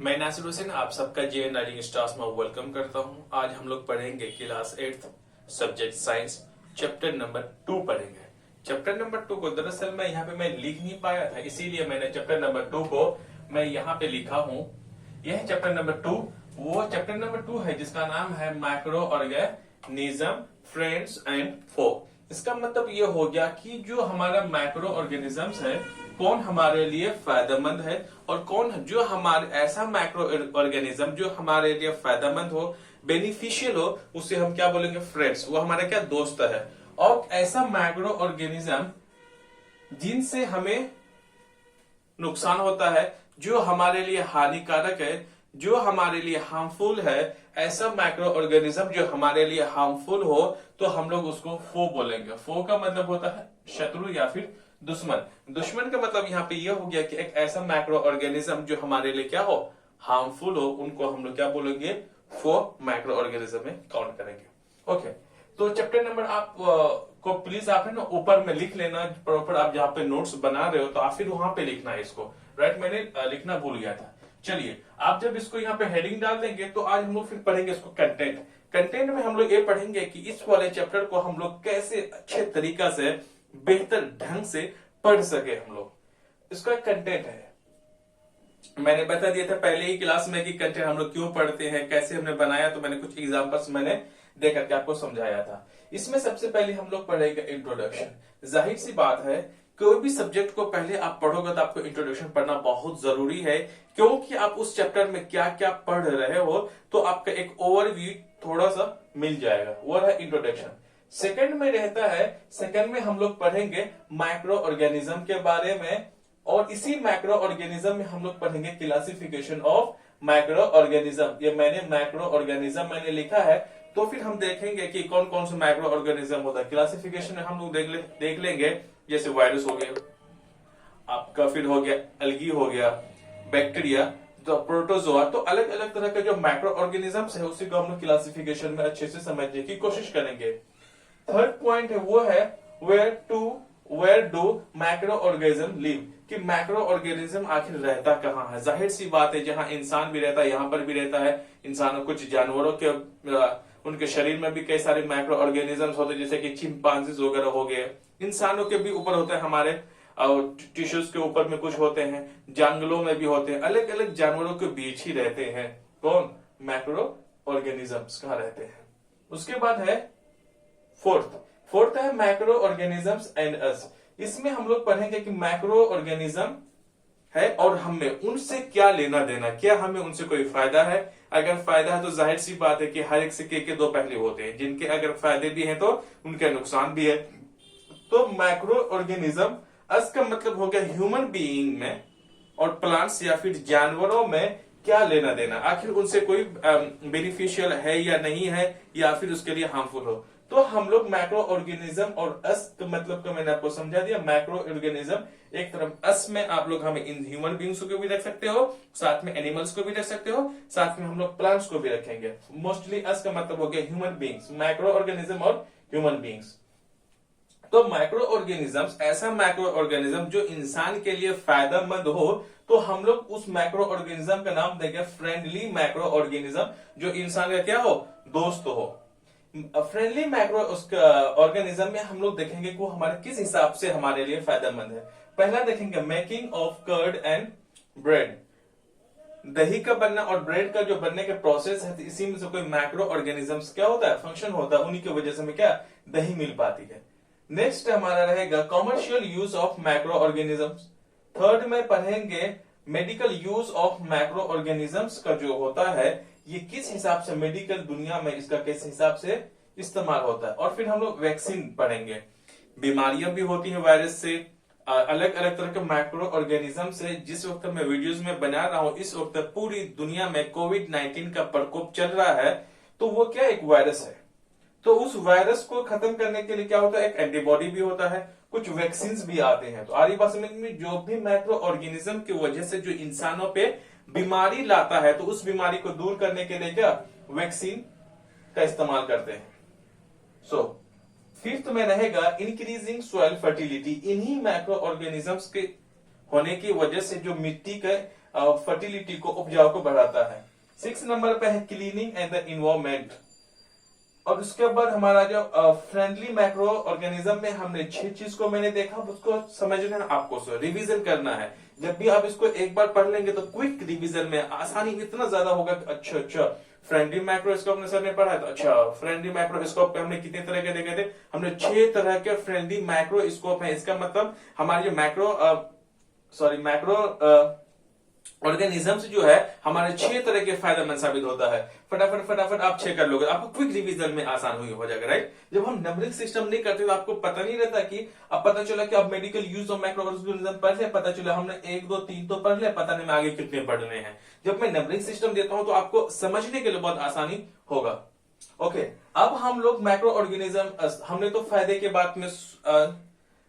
मैं नासिर हुसैन आप सबका जे लर्निंग स्टार्स में वेलकम करता हूं। आज हम लोग पढ़ेंगे class 8 subject science chapter number 2 पढ़ेंगे। चैप्टर नंबर 2 को दरअसल मैं लिख नहीं पाया था, इसीलिए मैंने चैप्टर नंबर 2 को मैं यहाँ पे लिखा हूँ। यह चैप्टर नंबर 2 वो चैप्टर नंबर 2 है जिसका नाम है माइक्रो ऑर्गेनिज्म फ्रेंड्स एंड फो। इसका मतलब ये हो गया कि जो हमारा माइक्रो ऑर्गेनिजम्स है कौन हमारे लिए फायदेमंद है और कौन जो हमारे ऐसा माइक्रो ऑर्गेनिज्म जो हमारे लिए फायदेमंद हो, बेनिफिशियल हो, उसे हम क्या बोलेंगे? फ्रेंड्स। वो हमारा क्या दोस्त है। और ऐसा माइक्रो ऑर्गेनिज्म जिनसे हमें नुकसान होता है, जो हमारे लिए हानिकारक है, जो हमारे लिए हार्मफुल है, ऐसा माइक्रो ऑर्गेनिज्म जो हमारे लिए हार्मफुल हो तो हम लोग उसको फो बोलेंगे। फो का मतलब होता है शत्रु या फिर दुश्मन। दुश्मन का मतलब यहाँ पे ये हो गया कि एक ऐसा माइक्रो ऑर्गेनिज्म जो हमारे लिए क्या हो, हार्मफुल हो, उनको हम लोग क्या बोलेंगे? फो माइक्रो ऑर्गेनिज्म में काउंट करेंगे। ओके, तो चैप्टर नंबर आप को प्लीज आप है ना ऊपर में लिख लेना प्रॉपर। आप जहाँ पे नोट्स बना रहे हो तो आप फिर वहां पे लिखना है इसको। राइट, मैंने लिखना भूल गया था। चलिए, आप जब इसको यहाँ पे हेडिंग डाल देंगे तो आज हम लोग फिर पढ़ेंगे इसको कंटेंट। कंटेंट में हम लोग ये पढ़ेंगे कि इस वाले चैप्टर को हम लोग कैसे अच्छे तरीका से बेहतर ढंग से पढ़ सके। हम लोग इसका कंटेंट है, मैंने बता दिया था पहले ही क्लास में कि कंटेंट हम लोग क्यों पढ़ते हैं, कैसे हमने बनाया। तो मैंने कुछ एग्जांपल्स मैंने दे करके आपको समझाया था। इसमें सबसे पहले हम लोग पढ़ेंगे इंट्रोडक्शन। जाहिर सी बात है, कोई भी सब्जेक्ट को पहले आप पढ़ोगे तो आपको इंट्रोडक्शन पढ़ना बहुत जरूरी है, क्योंकि आप उस चैप्टर में क्या क्या पढ़ रहे हो तो आपका एक ओवरव्यू थोड़ा सा मिल जाएगा। वो है इंट्रोडक्शन। सेकंड में रहता है, सेकंड में हम लोग पढ़ेंगे माइक्रो ऑर्गेनिज्म के बारे में, और इसी माइक्रो ऑर्गेनिज्म में हम लोग पढ़ेंगे क्लासिफिकेशन ऑफ माइक्रो ऑर्गेनिज्म। ये मैंने माइक्रो ऑर्गेनिज्म मैंने लिखा है, तो फिर हम देखेंगे कि कौन कौन से माइक्रो ऑर्गेनिज्म होता है। क्लासिफिकेशन में हम लोग देख लेंगे, जैसे वायरस हो गया आपका, फिर हो गया एल्गी, हो गया बैक्टीरिया, तो प्रोटोजोआ। तो अलग अलग तरह के जो माइक्रो ऑर्गेनिजम्स है उसी को हम लोग क्लासिफिकेशन में अच्छे से समझने की कोशिश करेंगे। थर्ड पॉइंट है वो है where do microorganism live, कि माइक्रो ऑर्गेनिज्म आखिर रहता कहाँ है। जाहिर सी बात है, जहां इंसान भी रहता है यहाँ पर भी रहता है इंसानों। कुछ जानवरों के उनके शरीर में भी कई सारे माइक्रो ऑर्गेनिजम्स होते हैं, जैसे कि चिंपांजीज वगैरह हो गए। इंसानों के भी ऊपर होते हैं, हमारे और टिश्यूज के ऊपर में कुछ होते हैं, जंगलों में भी होते हैं, अलग अलग जानवरों के बीच ही रहते हैं। कौन? माइक्रो ऑर्गेनिजम्स कहाँ रहते हैं। उसके बाद है फोर्थ है माइक्रो ऑर्गेनिजम्स एंड अस। इसमें हम लोग पढ़ेंगे कि माइक्रो ऑर्गेनिज्म है और हमें उनसे क्या लेना देना, क्या हमें उनसे कोई फायदा है। अगर फायदा है तो जाहिर सी बात है कि हर एक सिक्के के दो पहलू होते हैं, जिनके अगर फायदे भी हैं तो उनके नुकसान भी है। तो माइक्रो ऑर्गेनिज्म अस का मतलब हो गया ह्यूमन बीइंग में और प्लांट्स या फिर जानवरों में क्या लेना देना, आखिर उनसे कोई बेनिफिशियल है या नहीं है, या फिर उसके लिए हार्मफुल हो। तो हम लोग माइक्रो ऑर्गेनिज्म और अस का मतलब को मैंने आपको समझा दिया। माइक्रो ऑर्गेनिज्म एक तरफ, अस में आप लोग हमें इन ह्यूमन बींग्स को भी रख सकते हो, साथ में एनिमल्स को भी रख सकते हो, साथ में हम लोग प्लांट्स को भी रखेंगे। मोस्टली अस का मतलब हो गया ह्यूमन बींग्स, माइक्रो ऑर्गेनिज्म और ह्यूमन बींग्स। तो माइक्रो ऑर्गेनिजम्स, ऐसा माइक्रो ऑर्गेनिज्म जो इंसान के लिए फायदेमंद हो, तो हम लोग उस माइक्रो ऑर्गेनिज्म का नाम देंगे फ्रेंडली माइक्रो ऑर्गेनिज्म, जो इंसान का क्या हो, दोस्त हो। फ्रेंडली माइक्रो ऑर्गेनिज्म में हम लोग देखेंगे कि वो हमारे किस हिसाब से हमारे लिए फायदेमंद है। पहला देखेंगे making of curd and bread, दही का बनना और ब्रेड का जो बनने के प्रोसेस है, इसी में से कोई माइक्रो ऑर्गेनिजम्स क्या होता है, फंक्शन होता है, उन्हीं की वजह से हमें क्या दही मिल पाती है। नेक्स्ट हमारा रहेगा commercial use of micro organisms. Third में पढ़ेंगे medical use of micro organisms का जो होता है, ये किस हिसाब से मेडिकल दुनिया में इसका किस हिसाब से इस्तेमाल होता है। और फिर हम लोग वैक्सीन पढ़ेंगे, बीमारियां भी होती हैं वायरस से, अलग अलग तरह के माइक्रो ऑर्गेनिज्म से। जिस वक्त मैं वीडियोस में बना रहा हूं, इस वक्त पूरी दुनिया में कोविड-19 का प्रकोप चल रहा है, तो वो क्या एक वायरस है। तो उस वायरस को खत्म करने के लिए क्या होता है, एक एंटीबॉडी भी होता है, कुछ वैक्सीन भी आते हैं। तो आरी बात समझ में, जो भी माइक्रो ऑर्गेनिज्म की वजह से जो इंसानों पे बीमारी लाता है, तो उस बीमारी को दूर करने के लिए क्या वैक्सीन का इस्तेमाल करते हैं। सो फिफ्थ में रहेगा इंक्रीजिंग सॉइल फर्टिलिटी। इन्हीं माइक्रो ऑर्गेनिजम्स के होने की वजह से जो मिट्टी के फर्टिलिटी को, उपजाऊ को बढ़ाता है। 6 नंबर पे है क्लीनिंग एंड द इन्वायरमेंट। और उसके बाद हमारा जो फ्रेंडली माइक्रो ऑर्गेनिज्म में हमने 6 चीज को मैंने देखा, उसको समझना है आपको, रिवीजन करना है। जब भी आप इसको एक बार पढ़ लेंगे तो क्विक रिवीजन में आसानी इतना ज्यादा होगा कि अच्छा फ्रेंडली माइक्रोस्कोप ने सर ने पढ़ा है तो अच्छा फ्रेंडली माइक्रोस्कोप पे हमने कितने तरह के देखे थे, हमने 6 तरह के फ्रेंडली माइक्रोस्कोप है। इसका मतलब हमारे जो माइक्रो ऑर्गेनिजम्स जो है हमारे 6 तरह के फायदेमंद साबित होता है। फटाफट आप 6 कर लोगे, आपको क्विक रिवीजन में आसान हो जाएगा, राइट। जब हम नंबरिंग सिस्टम नहीं करते तो आपको पता नहीं रहता कि अब पता चला कि अब medical use of micro organism पढ़ लिया, पता चला हमने 1 2 3 तो पढ़ लिया, पता नहीं मैं आगे कितने पढ़ने हैं। जब मैं नंबरिंग सिस्टम देता हूं तो आपको समझने के लिए बहुत आसानी होगा। ओके, अब हम लोग माइक्रो ऑर्गेनिज्म हमने तो फायदे के बात में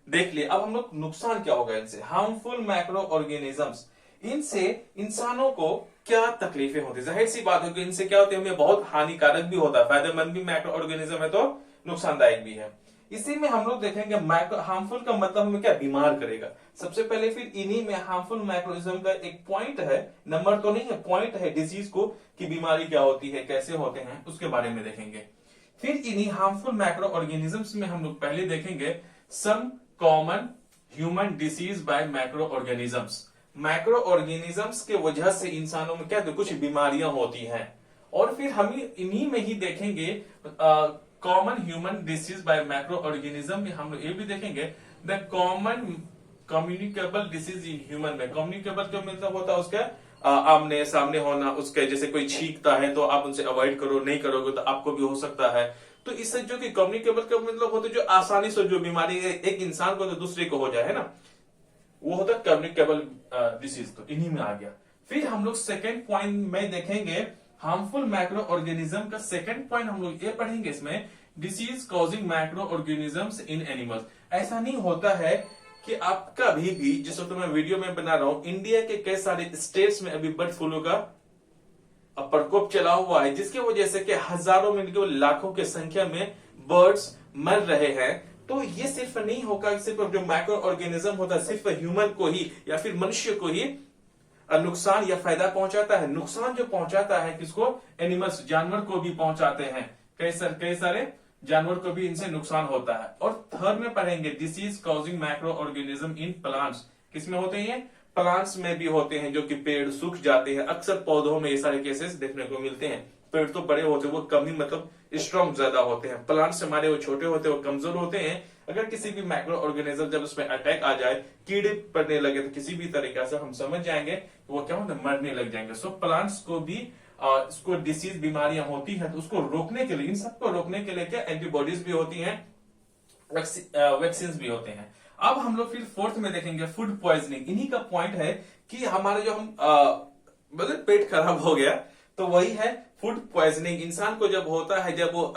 देख लिया, अब हम लोग नुकसान क्या होगा इनसे। हार्मफुल माइक्रो ऑर्गेनिजम्स, इनसे इंसानों को क्या तकलीफें होती है, जाहिर सी बात है कि इनसे क्या होती है, हमें बहुत हानिकारक भी होता है। फायदेमंद भी माइक्रो ऑर्गेनिज्म है तो नुकसानदायक भी है। इसी में हम लोग देखेंगे माइक्रो हार्मफुल का मतलब हमें क्या बीमार करेगा सबसे पहले, फिर इन्हीं में हार्मफुल माइक्रोइज्म का एक पॉइंट है, नंबर तो नहीं है, पॉइंट है डिजीज को कि बीमारी क्या होती है, कैसे होते हैं, उसके बारे में देखेंगे। फिर इन्हीं हार्मफुल माइक्रो ऑर्गेनिजम्स में हम लोग पहले देखेंगे some common human disease by microorganisms. Microorganisms के वजह से इंसानों में क्या तो कुछ बीमारियां होती हैं। और फिर हम इन्हीं में ही देखेंगे common human disease by micro organism में हम लोग ये भी देखेंगे the common communicable disease in human में। कम्युनिकेबल जो मतलब होता है उसका आमने सामने होना, उसके जैसे कोई छींकता है तो आप उनसे अवॉइड करो, नहीं करोगे तो आपको भी हो सकता है। तो इससे जो कि कम्युनिकेबल का मतलब होता है जो आसानी से जो बीमारी एक इंसान को तो दूसरे को हो जाए, है ना, वो होता है कम्युनिकेबल डिसीज। तो इन्हीं में आ गया। फिर हम लोग सेकेंड पॉइंट में देखेंगे हार्मफुल माइक्रो ऑर्गेनिज्म का सेकेंड पॉइंट हम लोग ये पढ़ेंगे इसमें, disease causing micro organisms in animals. ऐसा नहीं होता है कि आप कभी भी, जिस वक्त मैं वीडियो में बना रहा हूं, इंडिया के कई सारे स्टेट्स में अभी बर्ड फ्लू का प्रकोप चला हुआ है, जिसकी वजह से कि हजारों में लाखों की संख्या में बर्ड्स मर रहे हैं। तो ये सिर्फ नहीं होगा, सिर्फ जो माइक्रो ऑर्गेनिज्म होता है सिर्फ ह्यूमन को ही या फिर मनुष्य को ही नुकसान या फायदा पहुंचाता है। नुकसान जो पहुंचाता है किसको, एनिमल्स, जानवर को भी पहुंचाते हैं। कई सारे जानवर को भी इनसे नुकसान होता है। और थर्ड में पढ़ेंगे disease causing micro organism in plants. किसमें होते हैं, प्लांट्स में भी होते हैं, जो कि पेड़ सूख जाते हैं। अक्सर पौधों में ये सारे केसेस देखने को मिलते हैं। पेड़ तो बड़े होते हैं, वो कमी मतलब स्ट्रॉन्ग ज्यादा होते हैं। प्लांट्स हमारे वो छोटे होते हैं, वो कमजोर होते हैं। अगर किसी भी माइक्रो ऑर्गेनिज्म जब उसमें अटैक आ जाए, कीड़े पड़ने लगे, तो किसी भी तरीके से हम समझ जाएंगे वो क्या होता है, मरने लग जाएंगे। सो प्लांट्स को भी इसको डिसीज बीमारियां होती है, तो उसको रोकने के लिए, इन सबको रोकने के लिए क्या एंटीबॉडीज भी होती हैं, वैक्सीन भी होते हैं। अब हम लोग फिर फोर्थ में देखेंगे फूड पॉइजनिंग। इन्हीं का पॉइंट है कि हमारे जो हम मतलब पेट खराब हो गया तो वही है फूड पॉइजनिंग। इंसान को जब होता है, जब वो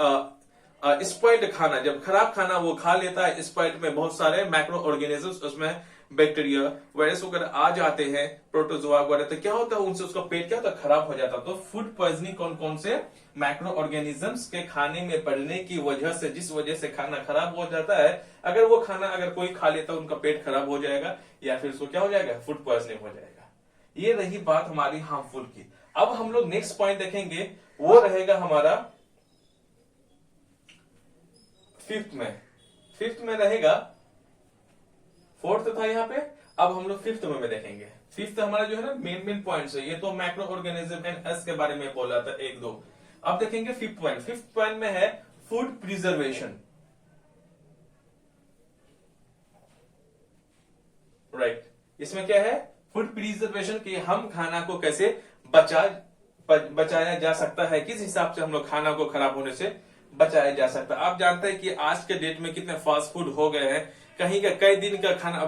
स्पॉइल्ड खाना, जब खराब खाना वो खा लेता है, स्पॉइल्ड में बहुत सारे माइक्रो ऑर्गेनिजम्स, उसमें बैक्टीरिया वायरस वगैरह आ जाते हैं, प्रोटोजोआ वगैरह, तो क्या होता है उनसे उसका पेट क्या होता है, खराब हो जाता है। तो फूड पॉइजनिंग कौन कौन से माइक्रो ऑर्गेनिजम्स के खाने में पड़ने की वजह से, जिस वजह से खाना खराब हो जाता है, अगर वो खाना अगर कोई खा लेता है उनका पेट खराब हो जाएगा या फिर उसको क्या हो जाएगा, फूड पॉइजनिंग हो जाएगा। ये रही बात हमारी हार्मफुल की। अब हम लोग नेक्स्ट पॉइंट देखेंगे, वो रहेगा हमारा फिफ्थ में रहेगा, फोर्थ था यहाँ पे, अब हम लोग फिफ्थ में देखेंगे। फिफ्थ हमारा जो है ना मेन पॉइंट्स है, ये तो माइक्रो ऑर्गेनिज्म एंड एस के बारे में बोला था 1 2। अब देखेंगे फिफ्थ पॉइंट में है फूड प्रिजर्वेशन, राइट। इसमें क्या है, फूड प्रिजर्वेशन की हम खाना को कैसे बचाया जा सकता है, किस हिसाब से हम लोग खाना को खराब होने से बचाया जा सकता है। आप जानते हैं कि आज के डेट में कितने फास्ट फूड हो गए हैं, कहीं का कई दिन का खाना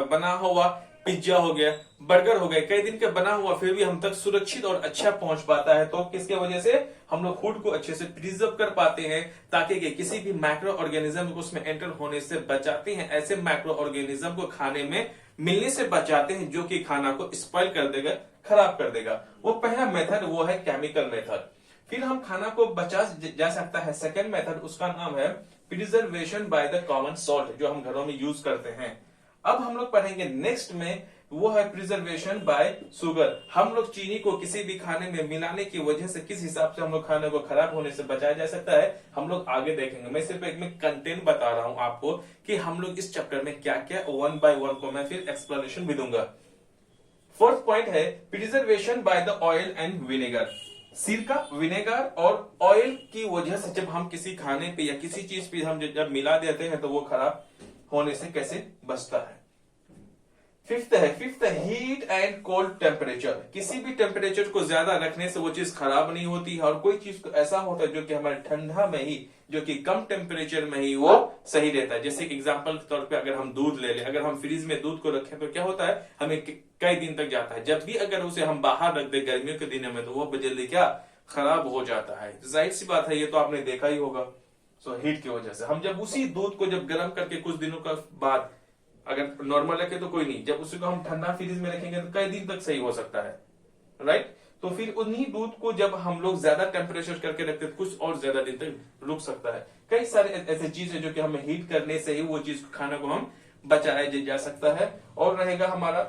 बना हुआ पिज्जा हो गया, बर्गर हो गया, कई दिन का बना हुआ, फिर भी हम तक सुरक्षित और अच्छा पहुंच पाता है। तो किसके वजह से, हम लोग फूड को अच्छे से प्रिजर्व कर पाते हैं, ताकि किसी भी माइक्रो ऑर्गेनिज्म को उसमें एंटर होने से बचाते हैं। ऐसे माइक्रो ऑर्गेनिज्म को खाने में मिलने से बचाते हैं जो कि खाना को स्पॉइल कर देगा, खराब कर देगा। वो पहला मेथड वो है केमिकल मेथड। फिर हम खाना को बचा जा सकता है, सेकेंड मेथड, उसका नाम है preservation by the common salt, जो हम घरों में यूज करते हैं। अब हम लोग पढ़ेंगे नेक्स्ट में वो है प्रिजर्वेशन बाय शुगर। हम लोग चीनी को किसी भी खाने में मिलाने की वजह से किस हिसाब से हम लोग खाने को खराब होने से बचाया जा सकता है, हम लोग आगे देखेंगे। मैं सिर्फ एक में कंटेंट बता रहा हूं आपको कि हम लोग इस चैप्टर में क्या क्या वन बाय वन को मैं फिर एक्सप्लेनेशन भी दूंगा। फोर्थ पॉइंट है preservation by the oil and vinegar. सिरका, विनेगर और ऑयल की वजह से जब हम किसी खाने पे या किसी चीज पे हम जब मिला देते हैं तो वो खराब होने से कैसे बचता है। फिफ्थ है हीट एंड कोल्ड टेम्परेचर। किसी भी टेम्परेचर को ज्यादा रखने से वो चीज खराब नहीं होती है, और कोई चीज ऐसा होता है जो कि हमारे ठंडा में ही, जो कि कम टेम्परेचर में ही वो सही रहता है। जैसे एग्जांपल के तौर पे अगर हम दूध ले लें, अगर हम फ्रिज में दूध को रखें तो क्या होता है, हमें कई दिन तक जाता है। जब भी अगर उसे हम बाहर रख दे गर्मियों के दिनों में तो वो जल्दी क्या खराब हो जाता है। जाहिर सी बात है, ये तो आपने देखा ही होगा। सो हीट की वजह से हम जब उसी दूध को जब गर्म करके कुछ दिनों का बाद अगर नॉर्मल रखे तो कोई नहीं, जब उसी को हम ठंडा फ्रिज में रखेंगे तो कई दिन तक सही हो सकता है, राइट। तो फिर उन्हीं दूध को जब हम लोग ज्यादा टेम्परेचर करके रखते हैं कुछ और ज्यादा दिन तक रुक सकता है। कई सारे ऐसे चीज है जो कि हमें हीट करने से ही वो चीज खाने को हम बचाया जा सकता है। और रहेगा हमारा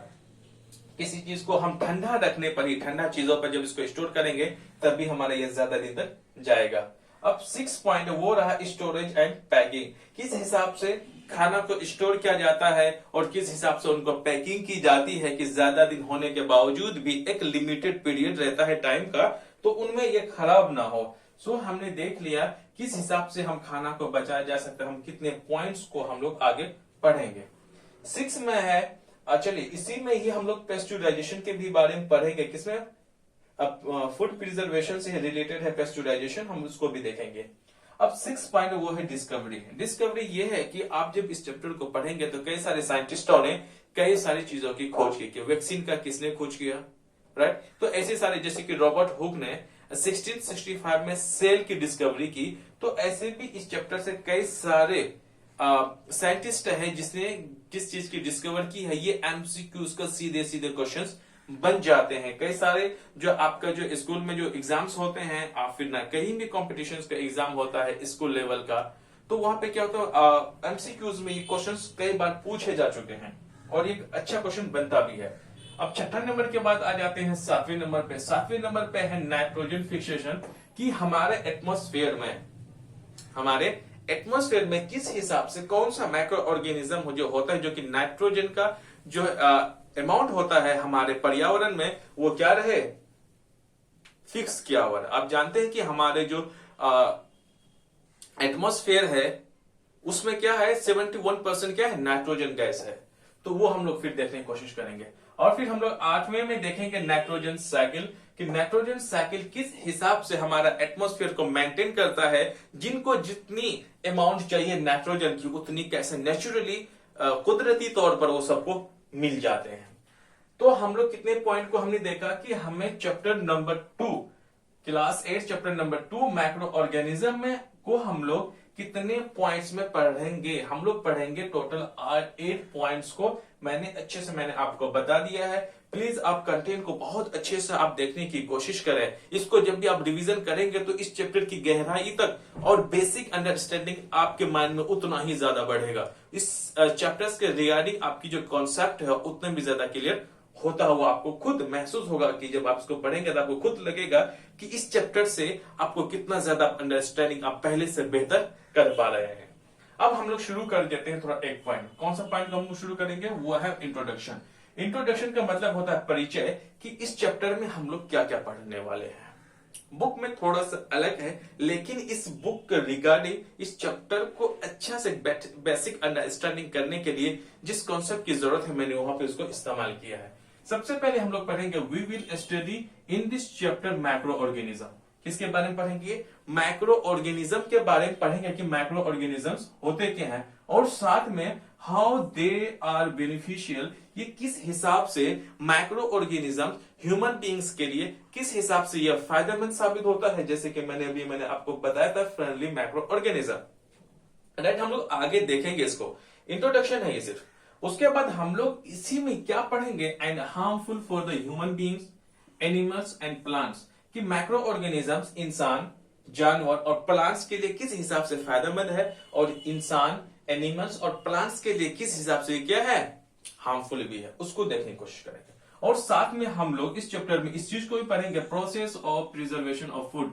किसी चीज को हम ठंडा रखने पर ही, ठंडा चीजों पर जब इसको स्टोर करेंगे तब भी हमारा ये ज्यादा दिन तक जाएगा। अब 6 पॉइंट वो रहा स्टोरेज एंड पैकिंग। किस हिसाब से खाना को स्टोर किया जाता है और किस हिसाब से उनको पैकिंग की जाती है कि ज्यादा दिन होने के बावजूद भी एक लिमिटेड पीरियड रहता है टाइम का, तो उनमें ये खराब ना हो। सो हमने देख लिया किस हिसाब से हम खाना को बचाया जा सकता है। हम कितने पॉइंट्स को हम लोग आगे पढ़ेंगे। 6 में है, चलिए इसी में ही हम लोग पेस्चुराइजेशन के भी बारे में पढ़ेंगे। किसमें, अब फूड प्रिजर्वेशन से रिलेटेड है पेस्चुराइजेशन, हम उसको भी देखेंगे। अब 6 पॉइंट वो है डिस्कवरी। डिस्कवरी ये है कि आप जब इस चैप्टर को पढ़ेंगे तो कई सारे साइंटिस्टों ने कई सारी चीजों की खोज की कि वैक्सीन का किसने खोज किया, राइट। तो ऐसे सारे, जैसे कि रॉबर्ट हुक ने 1665 में सेल की डिस्कवरी की, तो ऐसे भी इस चैप्टर से कई सारे साइंटिस्ट है जिसने किस चीज की डिस्कवर की है। ये एमसीक्यूज का सीधे सीधे क्वेश्चंस बन जाते हैं। कई सारे जो आपका जो स्कूल में जो एग्जाम्स होते हैं, आप फिर ना कहीं भी कॉम्पिटिशन्स का एग्जाम होता है स्कूल लेवल का, तो वहां पे क्या होता है, एमसीक्यूज में ये क्वेश्चंस कई बार पूछे जा चुके हैं और ये अच्छा क्वेश्चन बनता भी है। अब 6 नंबर के बाद आ जाते हैं 7वें नंबर पे। 7वें नंबर पे है नाइट्रोजन फिक्सेशन, कि हमारे एटमॉस्फेयर में किस हिसाब से कौन सा माइक्रो ऑर्गेनिज्म जो होता है, जो कि नाइट्रोजन का जो अमाउंट होता है हमारे पर्यावरण में, वो क्या रहे, फिक्स किया हुआ है। आप जानते हैं कि हमारे जो एटमॉस्फेयर है उसमें क्या है, 71% क्या है, नाइट्रोजन गैस है। तो वो हम लोग फिर देखने की कोशिश करेंगे। और फिर हम लोग 8वें में देखेंगे नाइट्रोजन साइकिल, कि नाइट्रोजन साइकिल किस हिसाब से हमारा एटमॉस्फेयर को मेंटेन करता है। जिनको जितनी अमाउंट चाहिए नाइट्रोजन की, उतनी कैसे नेचुरली कुदरती तौर पर वो सबको मिल जाते हैं। तो हम लोग कितने पॉइंट को हमने देखा कि हमें chapter number 2, class 8 chapter number 2 micro organism में को हम लोग कितने पॉइंट्स में पढ़ेंगे। हम लोग पढ़ेंगे टोटल 8 पॉइंट्स को। मैंने आपको बता दिया है। प्लीज आप कंटेंट को बहुत अच्छे से आप देखने की कोशिश करें। इसको जब भी आप रिवीजन करेंगे तो इस चैप्टर की गहराई तक और बेसिक अंडरस्टैंडिंग आपके माइंड में उतना ही ज्यादा बढ़ेगा। इस चैप्टर्स के रिगार्डिंग आपकी जो कॉन्सेप्ट है उतने भी ज्यादा क्लियर होता हुआ आपको खुद महसूस होगा कि जब आप इसको पढ़ेंगे तो आपको खुद लगेगा कि इस चैप्टर से आपको कितना ज्यादा अंडरस्टैंडिंग आप पहले से बेहतर कर पा रहे हैं। अब हम लोग शुरू कर देते हैं थोड़ा एक पॉइंट। कौन सा पॉइंट हम शुरू करेंगे, वो है इंट्रोडक्शन। इंट्रोडक्शन का मतलब होता है परिचय, कि इस चैप्टर में हम लोग क्या क्या पढ़ने वाले हैं। बुक में थोड़ा सा अलग है, लेकिन इस बुक के रिगार्डिंग इस चैप्टर को अच्छा से बेसिक अंडरस्टैंडिंग करने के लिए जिस कॉन्सेप्ट की जरूरत है मैंने वहां पे उसको इस्तेमाल किया है। सबसे पहले हम लोग पढ़ेंगे we will study in this chapter microorganism. किसके बारे में पढ़ेंगे, माइक्रो ऑर्गेनिज्म के बारे में पढ़ेंगे कि माइक्रो ऑर्गेनिजम्स होते क्या हैं, और साथ में हाउ दे आर बेनिफिशियल, ये किस हिसाब से माइक्रो ऑर्गेनिज्म ह्यूमन बींग्स के लिए किस हिसाब से यह फायदेमंद साबित होता है। जैसे कि मैंने आपको बताया था फ्रेंडली माइक्रो ऑर्गेनिज्म, राइट। हम लोग आगे देखेंगे इसको, इंट्रोडक्शन है ये सिर्फ। उसके बाद हम लोग इसी में क्या पढ़ेंगे, and harmful for the human beings, animals and plants, कि माइक्रो ऑर्गेनिजम्स इंसान, जानवर और प्लांट्स के लिए किस हिसाब से फायदेमंद है, और इंसान, एनिमल्स और प्लांट्स के लिए किस हिसाब से क्या है, हार्मफुल भी है, उसको देखने की कोशिश करेंगे। और साथ में हम लोग इस चैप्टर में इस चीज को भी पढ़ेंगे, process of preservation of food.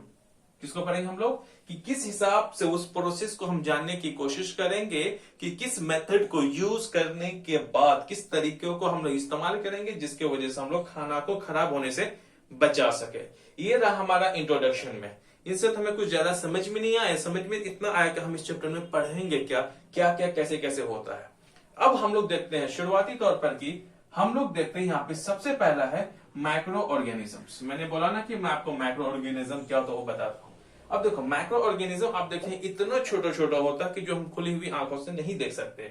किसको पढ़ेंगे हम लोग कि किस हिसाब से उस प्रोसेस को हम जानने की कोशिश करेंगे कि किस मेथड को यूज करने के बाद किस तरीके को हम लोग इस्तेमाल करेंगे जिसके वजह से हम लोग खाना को खराब होने से बचा सके। ये रहा हमारा इंट्रोडक्शन में। इससे तो हमें कुछ ज्यादा समझ में नहीं आया, समझ में इतना आया कि हम इस चैप्टर में पढ़ेंगे क्या क्या क्या कैसे कैसे होता है। अब हम लोग देखते हैं शुरुआती तौर पर कि हम लोग देखते हैं यहाँ पे सबसे पहला है माइक्रो ऑर्गेनिजम्स। मैंने बोला ना कि मैं आपको माइक्रो ऑर्गेनिज्म क्या होता है वो बताता हूँ। अब देखो माइक्रो ऑर्गेनिज्म आप देखें इतना छोटा छोटा होता है कि जो हम खुली हुई आंखों से नहीं देख सकते।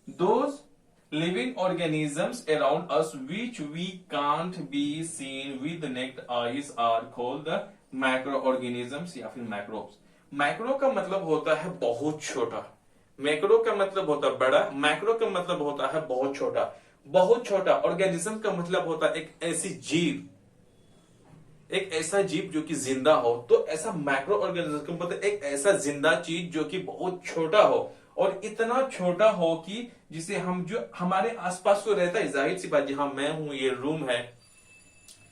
Those living organisms around us which we can't be seen with the naked eyes are called the microorganisms या फिर माइक्रोब्स। माइक्रो का मतलब होता है बहुत छोटा, मैक्रो का मतलब होता है बड़ा, माइक्रो का मतलब होता है बहुत छोटा। बहुत छोटा ऑर्गेनिज्म का मतलब होता है एक ऐसी जीव, एक ऐसा जीव जो कि जिंदा हो। तो ऐसा माइक्रो ऑर्गेनिज्म का मतलब एक ऐसा जिंदा चीज जो कि बहुत छोटा हो और इतना छोटा हो कि जिसे हम जो हमारे आसपास को रहता है, जाहिर सी बात जहां मैं हूं ये रूम है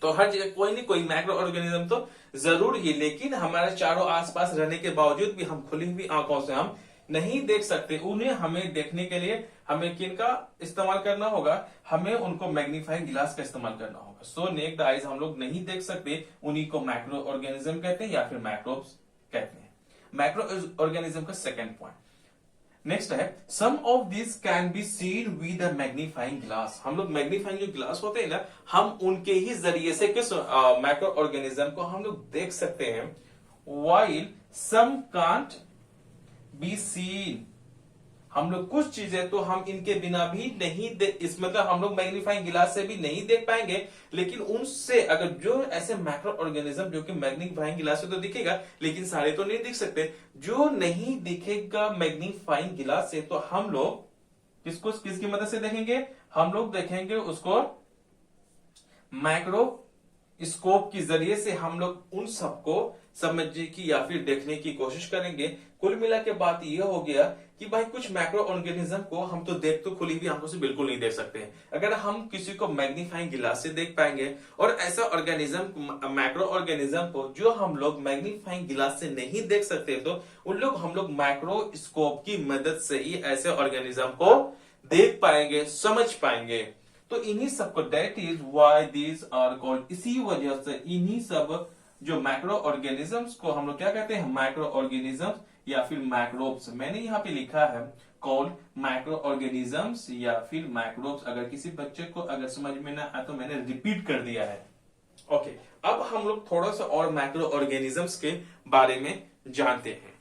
तो हर जगह कोई नहीं कोई माइक्रो ऑर्गेनिज्म तो जरूर ही, लेकिन हमारे चारों आसपास रहने के बावजूद भी हम खुली हुई आंखों से हम नहीं देख सकते उन्हें। हमें देखने के लिए हमें किन का इस्तेमाल करना होगा, हमें उनको मैग्नीफाइंग ग्लास का इस्तेमाल करना होगा। सो नेक्ड आइज हम लोग नहीं देख सकते, उन्हीं को माइक्रो ऑर्गेनिज्म कहते हैं या फिर माइक्रोब्स कहते हैं। माइक्रो ऑर्गेनिज्म का सेकेंड पॉइंट नेक्स्ट है some of this can be seen with a magnifying glass. हम लोग मैग्नीफाइंग जो ग्लास होते हैं ना, हम उनके ही जरिए से किस माइक्रो ऑर्गेनिज्म को हम लोग देख सकते हैं। While some can't be seen, हम लोग कुछ चीजें तो हम इनके बिना भी नहीं देख, इस मतलब हम लोग मैग्नीफाइंग ग्लास से भी नहीं देख पाएंगे, लेकिन उनसे अगर जो ऐसे मैक्रो ऑर्गेनिज्म जो कि मैग्नीफाइंग ग्लास से तो दिखेगा लेकिन सारे तो नहीं दिख सकते, जो नहीं दिखेगा मैग्नीफाइंग ग्लास से तो हम लोग किसको किसकी मदद से देखेंगे, हम लोग देखेंगे उसको माइक्रो स्कोप के जरिए से हम लोग उन सबको समझने की या फिर देखने की कोशिश करेंगे। कुल मिला के बात यह हो गया कि भाई कुछ मैक्रो ऑर्गेनिज्म को हम तो देख तो खुली हुई आंखों से बिल्कुल नहीं देख सकते। अगर हम किसी को मैग्नीफाइंग ग्लास से देख पाएंगे और ऐसा ऑर्गेनिज्म मैक्रो ऑर्गेनिज्म को जो हम लोग मैग्नीफाइंग ग्लास से नहीं देख सकते तो उन लोग हम लोग माइक्रोस्कोप की मदद से ही ऐसे ऑर्गेनिज्म को देख पाएंगे, समझ पाएंगे। तो इन्हीं सबको that is why these are called, इसी वजह से इन्हीं सब जो माइक्रो ऑर्गेनिजम्स को हम लोग क्या कहते हैं, माइक्रो ऑर्गेनिजम्स या फिर माइक्रोब्स। मैंने यहाँ पे लिखा है कॉल्ड माइक्रो ऑर्गेनिजम्स या फिर माइक्रोब्स। अगर किसी बच्चे को अगर समझ में ना आए तो मैंने रिपीट कर दिया है। ओके, अब हम लोग थोड़ा सा और माइक्रो ऑर्गेनिजम्स के बारे में जानते हैं।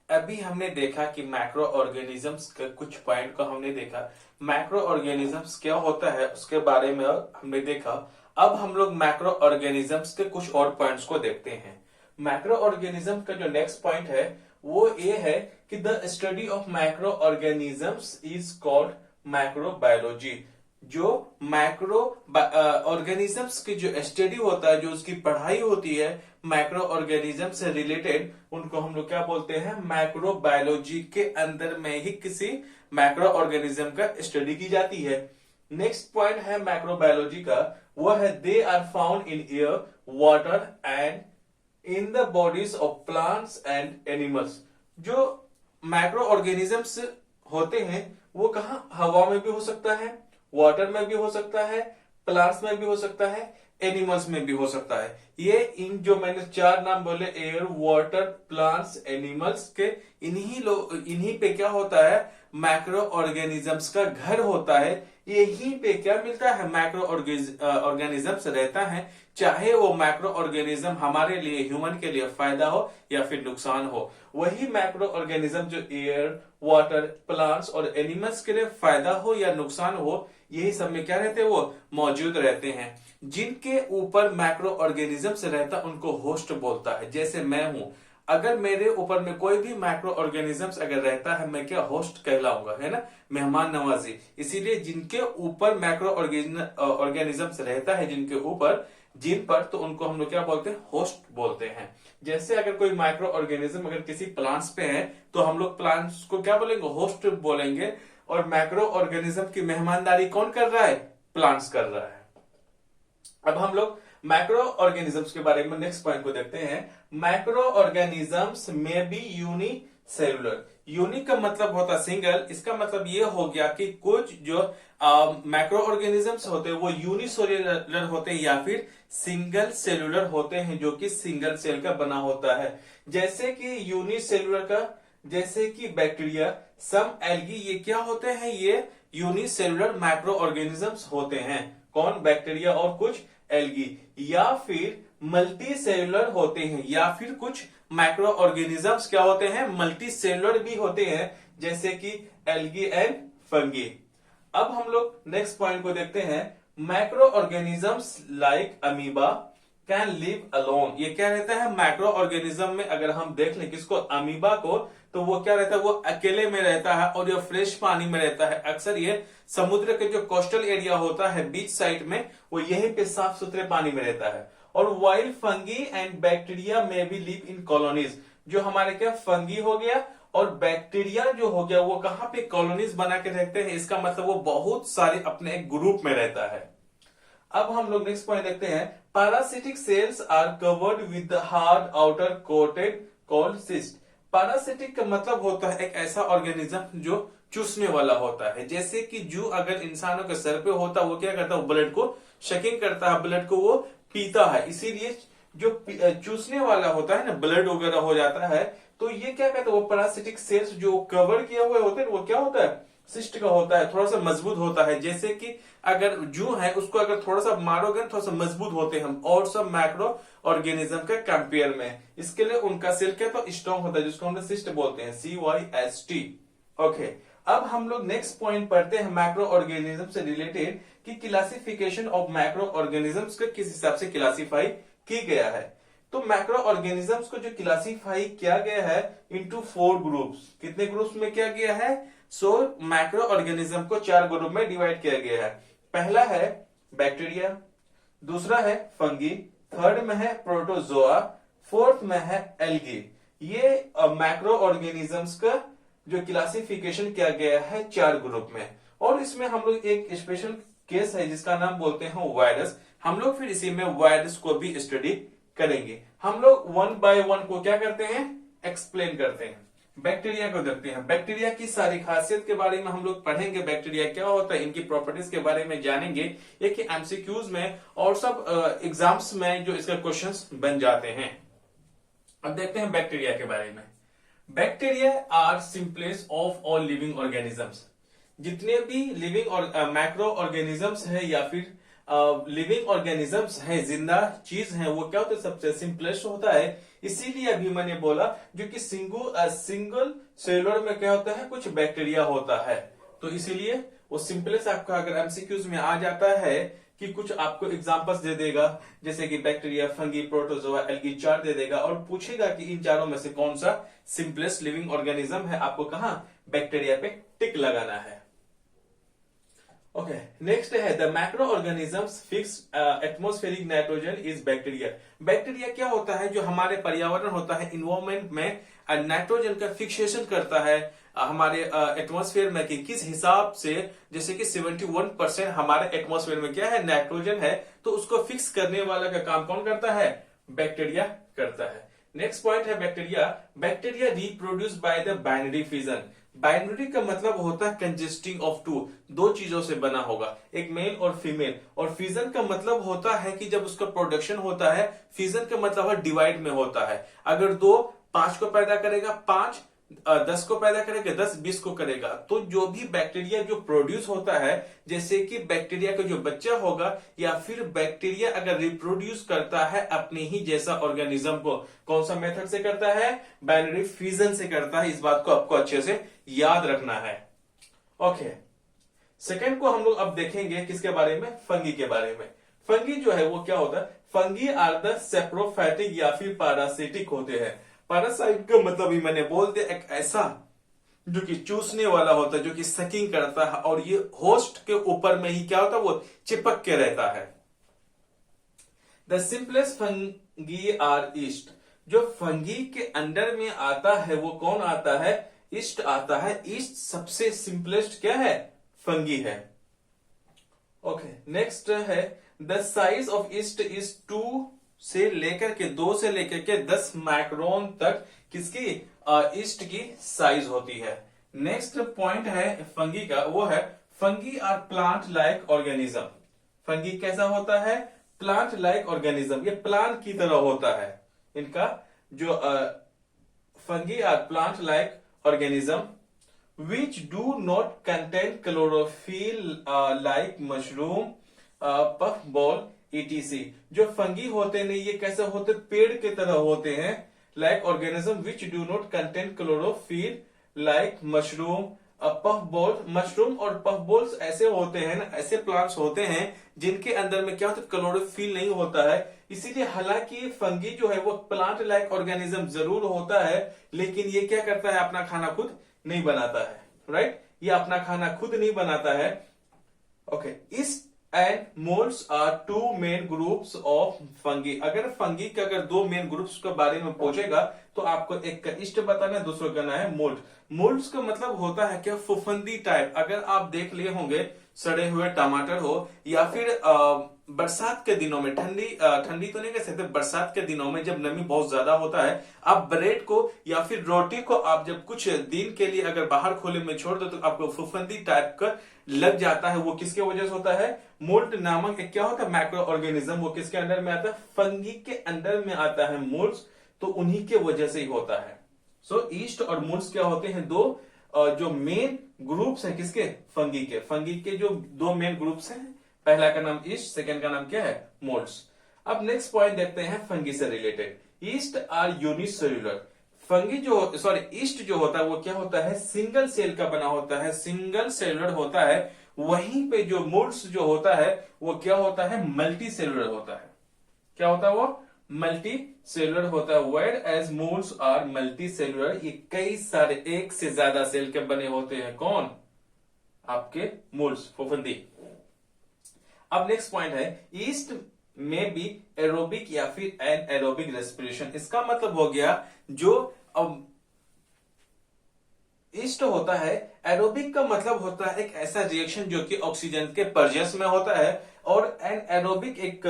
अभी हमने देखा कि मैक्रो ऑर्गेनिजम्स के कुछ पॉइंट को हमने देखा, मैक्रो ऑर्गेनिजम्स क्या होता है उसके बारे में हमने देखा। अब हम लोग मैक्रो ऑर्गेनिजम्स के कुछ और पॉइंट्स को देखते हैं। मैक्रो ऑर्गेनिज्म का जो नेक्स्ट पॉइंट है वो ये है कि the study of micro organisms is called microbiology. जो माइक्रो ऑर्गेनिजम्स की जो स्टडी होता है, जो उसकी पढ़ाई होती है माइक्रो ऑर्गेनिज्म से रिलेटेड, उनको हम लोग क्या बोलते हैं, माइक्रोबायोलॉजी के अंदर में ही किसी माइक्रो ऑर्गेनिज्म का स्टडी की जाती है। नेक्स्ट पॉइंट है माइक्रोबायोलॉजी का, वो है they are found in air, water and in the bodies of plants and animals. जो माइक्रो ऑर्गेनिजम्स होते हैं वो कहा, हवा में भी हो सकता है, वाटर में भी हो सकता है, प्लांट्स में भी हो सकता है, एनिमल्स में भी हो सकता है। ये इन जो मैंने चार नाम बोले, एयर, वाटर, प्लांट्स, एनिमल्स के, इन्हीं पे क्या होता है, मैक्रो ऑर्गेनिजम्स का घर होता है। यहीं पे क्या मिलता है, मैक्रो ऑर्गेनिजम्स रहता है, चाहे वो मैक्रो ऑर्गेनिज्म हमारे लिए, ह्यूमन के लिए फायदा हो या फिर नुकसान हो। वही मैक्रो ऑर्गेनिज्म जो एयर, वाटर, प्लांट्स और एनिमल्स के लिए फायदा हो या नुकसान हो, यही सब में क्या रहते हैं, वो मौजूद रहते हैं। जिनके ऊपर मैक्रो ऑर्गेनिज्म से रहता उनको होस्ट बोलता है। जैसे मैं हूं, अगर मेरे ऊपर में कोई भी माइक्रो ऑर्गेनिजम्स अगर रहता है, मैं क्या होस्ट कहलाऊंगा, है ना, मेहमान नवाजी। इसीलिए जिनके ऊपर माइक्रो ऑर्गेनिजम्स रहता है, जिनके ऊपर, जिन पर, तो उनको हम लोग क्या बोलते हैं, होस्ट बोलते हैं। जैसे अगर कोई माइक्रो ऑर्गेनिज्म अगर किसी प्लांट्स पे है तो हम लोग प्लांट्स को क्या बोलेंगे, होस्ट बोलेंगे। और माइक्रो ऑर्गेनिज्म की मेहमानदारी कौन कर रहा है, प्लांट्स कर रहा है। अब हम लोग माइक्रो ऑर्गेनिजम्स के बारे में नेक्स्ट पॉइंट को देखते हैं। माइक्रो ऑर्गेनिजम्स में बी यूनिसेलुलर। यूनिक का मतलब होता है सिंगल, इसका मतलब ये हो गया कि कुछ जो माइक्रो ऑर्गेनिजम्स होते हैं वो यूनिसेलुलर होते हैं या फिर सिंगल सेलुलर होते हैं, जो कि सिंगल सेल का बना होता है। जैसे कि यूनिसेलुलर का, जैसे कि बैक्टीरिया, सम एल्गी, ये क्या होते हैं, ये यूनिसेलुलर माइक्रो ऑर्गेनिजम्स होते हैं। कौन, बैक्टीरिया और कुछ एल्गी। या फिर मल्टी सेलुलर होते हैं, या फिर कुछ माइक्रो ऑर्गेनिजम्स क्या होते हैं, मल्टी सेलुलर भी होते हैं, जैसे कि एल्गी एंड फंगी। अब हम लोग नेक्स्ट पॉइंट को देखते हैं। Micro organisms like amoeba can live alone. ये क्या रहता है, माइक्रो ऑर्गेनिज्म में अगर हम देख लें किसको, अमीबा को, तो वो क्या रहता है, वो अकेले में रहता है और जो फ्रेश पानी में रहता है। अक्सर ये समुद्र के जो कोस्टल एरिया होता है, बीच साइड में, वो यहीं पे साफ सुथरे पानी में रहता है। और वाइल्ड फंगी एंड बैक्टीरिया में भी लिव इन कॉलोनीज। जो हमारे क्या, फंगी हो गया और बैक्टीरिया जो हो गया, वो कहां पे, कॉलोनीज बना के रहते हैं। इसका मतलब वो बहुत सारे अपने एक ग्रुप में रहता है। अब हम लोग नेक्स्ट पॉइंट देखते हैं। Parasitic cells are covered with hard outer coated called cyst. Parasitic का मतलब होता है एक ऐसा ऑर्गेनिज्म जो चूसने वाला होता है। जैसे कि जू अगर इंसानों के सर पे होता है, वो क्या करता है, ब्लड को शकिंग करता है, ब्लड को वो पीता है। इसीलिए जो चूसने वाला होता है ना, ब्लड वगैरह हो जाता है, तो ये क्या कहता है, वो पैरासिटिक सेल्स जो कवर किए हुए होते हैं, वो क्या होता है, सिस्ट का होता है, थोड़ा सा मजबूत होता है। जैसे कि अगर जू है उसको अगर थोड़ा सा मारोगे, थोड़ा सा मजबूत होते हैं हम और सब माइक्रो ऑर्गेनिज्म के कंपेयर में। इसके लिए उनका सेल क्या तो स्ट्रॉन्ग होता है, जिसको हम सिस्ट बोलते हैं, CYST। ओके, अब हम लोग नेक्स्ट पॉइंट पढ़ते हैं माइक्रो ऑर्गेनिज्म से रिलेटेड कि क्लासिफिकेशन ऑफ माइक्रो ऑर्गेनिजम्स को किस हिसाब से क्लासिफाई की गया है। तो माइक्रो ऑर्गेनिजम्स को जो क्लासिफाई किया गया है इनटू 4 ग्रुप्स। कितने ग्रुप्स में किया गया है, माइक्रो ऑर्गेनिज्म को 4 ग्रुप में डिवाइड किया गया है। पहला है बैक्टीरिया, दूसरा है फंगी, थर्ड में है प्रोटोजोआ, फोर्थ में है एल्गी। ये माइक्रो ऑर्गेनिजम्स का जो क्लासिफिकेशन किया गया है 4 ग्रुप में। और इसमें हम लोग एक स्पेशल केस है जिसका नाम बोलते हैं वायरस। हम लोग फिर इसी में वायरस को भी स्टडी करेंगे। हम लोग 1 बाय 1 को क्या करते हैं, एक्सप्लेन करते हैं। बैक्टीरिया को देखते हैं। बैक्टीरिया की सारी खासियत के बारे में हम लोग पढ़ेंगे, बैक्टीरिया क्या होता है, इनकी प्रॉपर्टीज के बारे में जानेंगे। एक एमसीक्यूज में और सब एग्जाम्स में जो इसके क्वेश्चंस बन जाते हैं। अब देखते हैं बैक्टीरिया के बारे में। Bacteria are simplest of all living organisms. जितने भी लिविंग और माइक्रो ऑर्गेनिजम्स है या फिर लिविंग ऑर्गेनिजम्स है, जिंदा चीज है, वो क्या होता है, सबसे सिंपलेस्ट होता है। इसीलिए अभी मैंने बोला जो कि सिंगल सेलुलर में क्या होता है, कुछ बैक्टीरिया होता है, तो इसीलिए वो सिंपलेस्ट आपका अगर एमसीक्यूज में आ जाता है कि कुछ आपको एग्जांपल्स दे देगा, जैसे कि बैक्टीरिया, फंगी, प्रोटोजोआ, एल्गी, 4 दे देगा और पूछेगा कि इन चारों में से कौन सा सिंपलेस्ट लिविंग ऑर्गेनिज्म है, आपको कहां, बैक्टीरिया पे टिक लगाना है। ओके, नेक्स्ट है the micro organisms fix atmospheric nitrogen is bacteria. Bacteria क्या होता है, जो हमारे पर्यावरण होता है, इन्वायरमेंट में नाइट्रोजन का फिक्सेशन करता है हमारे एटमॉस्फेयर में कि किस हिसाब से, जैसे कि 71% हमारे एटमॉस्फेयर में क्या है, नाइट्रोजन है, तो उसको फिक्स करने वाला का काम कौन करता है, बैक्टीरिया करता है। नेक्स्ट पॉइंट है bacteria. Bacteria reproduce by the binary fission. Binary का मतलब होता है कंजेस्टिंग ऑफ टू, 2 चीजों से बना होगा, एक मेल और फीमेल। और फिजन का मतलब होता है कि जब उसका प्रोडक्शन होता है, फिजन का मतलब है डिवाइड में होता है। अगर 2 5 को पैदा करेगा, 5 10 को पैदा करेगा, 10 20 को करेगा। तो जो भी बैक्टीरिया जो प्रोड्यूस होता है, जैसे कि बैक्टीरिया का जो बच्चा होगा या फिर बैक्टीरिया अगर रिप्रोड्यूस करता है अपने ही जैसा ऑर्गेनिज्म को, कौन सा मेथड से करता है, बाइनरी फिजन से करता है। इस बात को आपको अच्छे से याद रखना है। ओके, सेकेंड को हम लोग अब देखेंगे किसके बारे में, फंगी के बारे में। फंगी जो है वो क्या होता है, फंगी आर द सेप्रोफाइटिक या फिर पैरासिटिक होते हैं। पैरासाइट का मतलब ही मैंने बोल दिया, एक ऐसा जो कि चूसने वाला होता है, जो कि सकिंग करता है, और ये होस्ट के ऊपर में ही क्या होता है, वो चिपक के रहता है। The simplest fungi are yeast. जो फंगी के अंडर में आता है वो कौन आता है, ईस्ट आता है। ईस्ट सबसे सिंपलेस्ट क्या है, फंगी है। ओके, नेक्स्ट है the size of east is 2 से लेकर के 2 से लेकर के 10 माइक्रोन तक किसकी, ईस्ट की साइज होती है। नेक्स्ट पॉइंट है फंगी का, वो है fungi are plant like organism. Fungi कैसा होता है, प्लांट लाइक ऑर्गेनिज्म, ये प्लांट की तरह होता है। इनका जो fungi are plant like organism which do not contain chlorophyll like mushroom, puffball etc। जो फंगी होते नहीं, ये कैसे होते, पेड़ के तरह होते हैं। like organism which do not contain chlorophyll like mushroom, puffball। Mushroom और पफबॉल्स ऐसे होते हैं ना, ऐसे प्लांट्स होते हैं जिनके अंदर में क्या होता है, क्लोरोफिल नहीं होता है। इसीलिए हालांकि फंगी जो है वो प्लांट लाइक ऑर्गेनिज्म जरूर होता है, लेकिन ये क्या करता है, अपना खाना खुद नहीं बनाता है। राइट, ये अपना खाना खुद नहीं बनाता है। ओके, इस and moulds are 2 main groups of fungi. अगर फंगी के अगर 2 मेन ग्रुप्स के बारे में पूछेगा तो आपको एक का ईस्ट बताना है, दूसरा का है मोल्ड। मोल्ड्स का मतलब होता है क्या, फुफंदी टाइप। अगर आप देख लिए होंगे सड़े हुए टमाटर हो, या फिर बरसात के दिनों में, ठंडी तो नहीं कह सकते, बरसात के दिनों में जब नमी बहुत ज्यादा होता है, आप ब्रेड को या फिर रोटी को आप जब कुछ दिन के लिए अगर बाहर खोले में छोड़ दो तो आपको फुफंदी टाइप का लग जाता है। वो किसके वजह से होता है, मोल्ड नामक एक क्या होता है, माइक्रो ऑर्गेनिज्म। वो किसके अंडर में आता है, फंगी के अंडर में आता है मोल्ड्स, तो उन्हीं के वजह से ही होता है। सो ईस्ट और मोल्ड्स क्या होते हैं, 2 जो मेन ग्रुप्स है किसके, फंगी के। फंगी के जो 2 मेन ग्रुप्स हैं, पहला का नाम ईस्ट, सेकेंड का नाम क्या है, मोल्ड्स। अब नेक्स्ट पॉइंट देखते हैं फंगी से related. Yeast are unicellular. Fungi जो ईस्ट जो होता है वो क्या होता है, सिंगल सेल का बना होता है, सिंगल सेलुलर होता है। वहीं पे जो मोल्ड्स जो होता है वो क्या होता है, मल्टी सेलुलर होता है। क्या होता है वो, मल्टी सेलुलर होता है। Whereas moulds are multicellular, ये कई सारे एक से ज्यादा सेल के बने होते हैं। कौन, आपके मोल्ड्स, फफूंदी। अब नेक्स्ट पॉइंट है ईस्ट में बी एरोबिक या फिर एन एरोबिक रेस्पिरेशन। इसका मतलब हो गया जो अब ईस्ट होता है, एरोबिक का मतलब होता है एक ऐसा रिएक्शन जो कि ऑक्सीजन के परजेस में होता है, और एन एरोबिक एक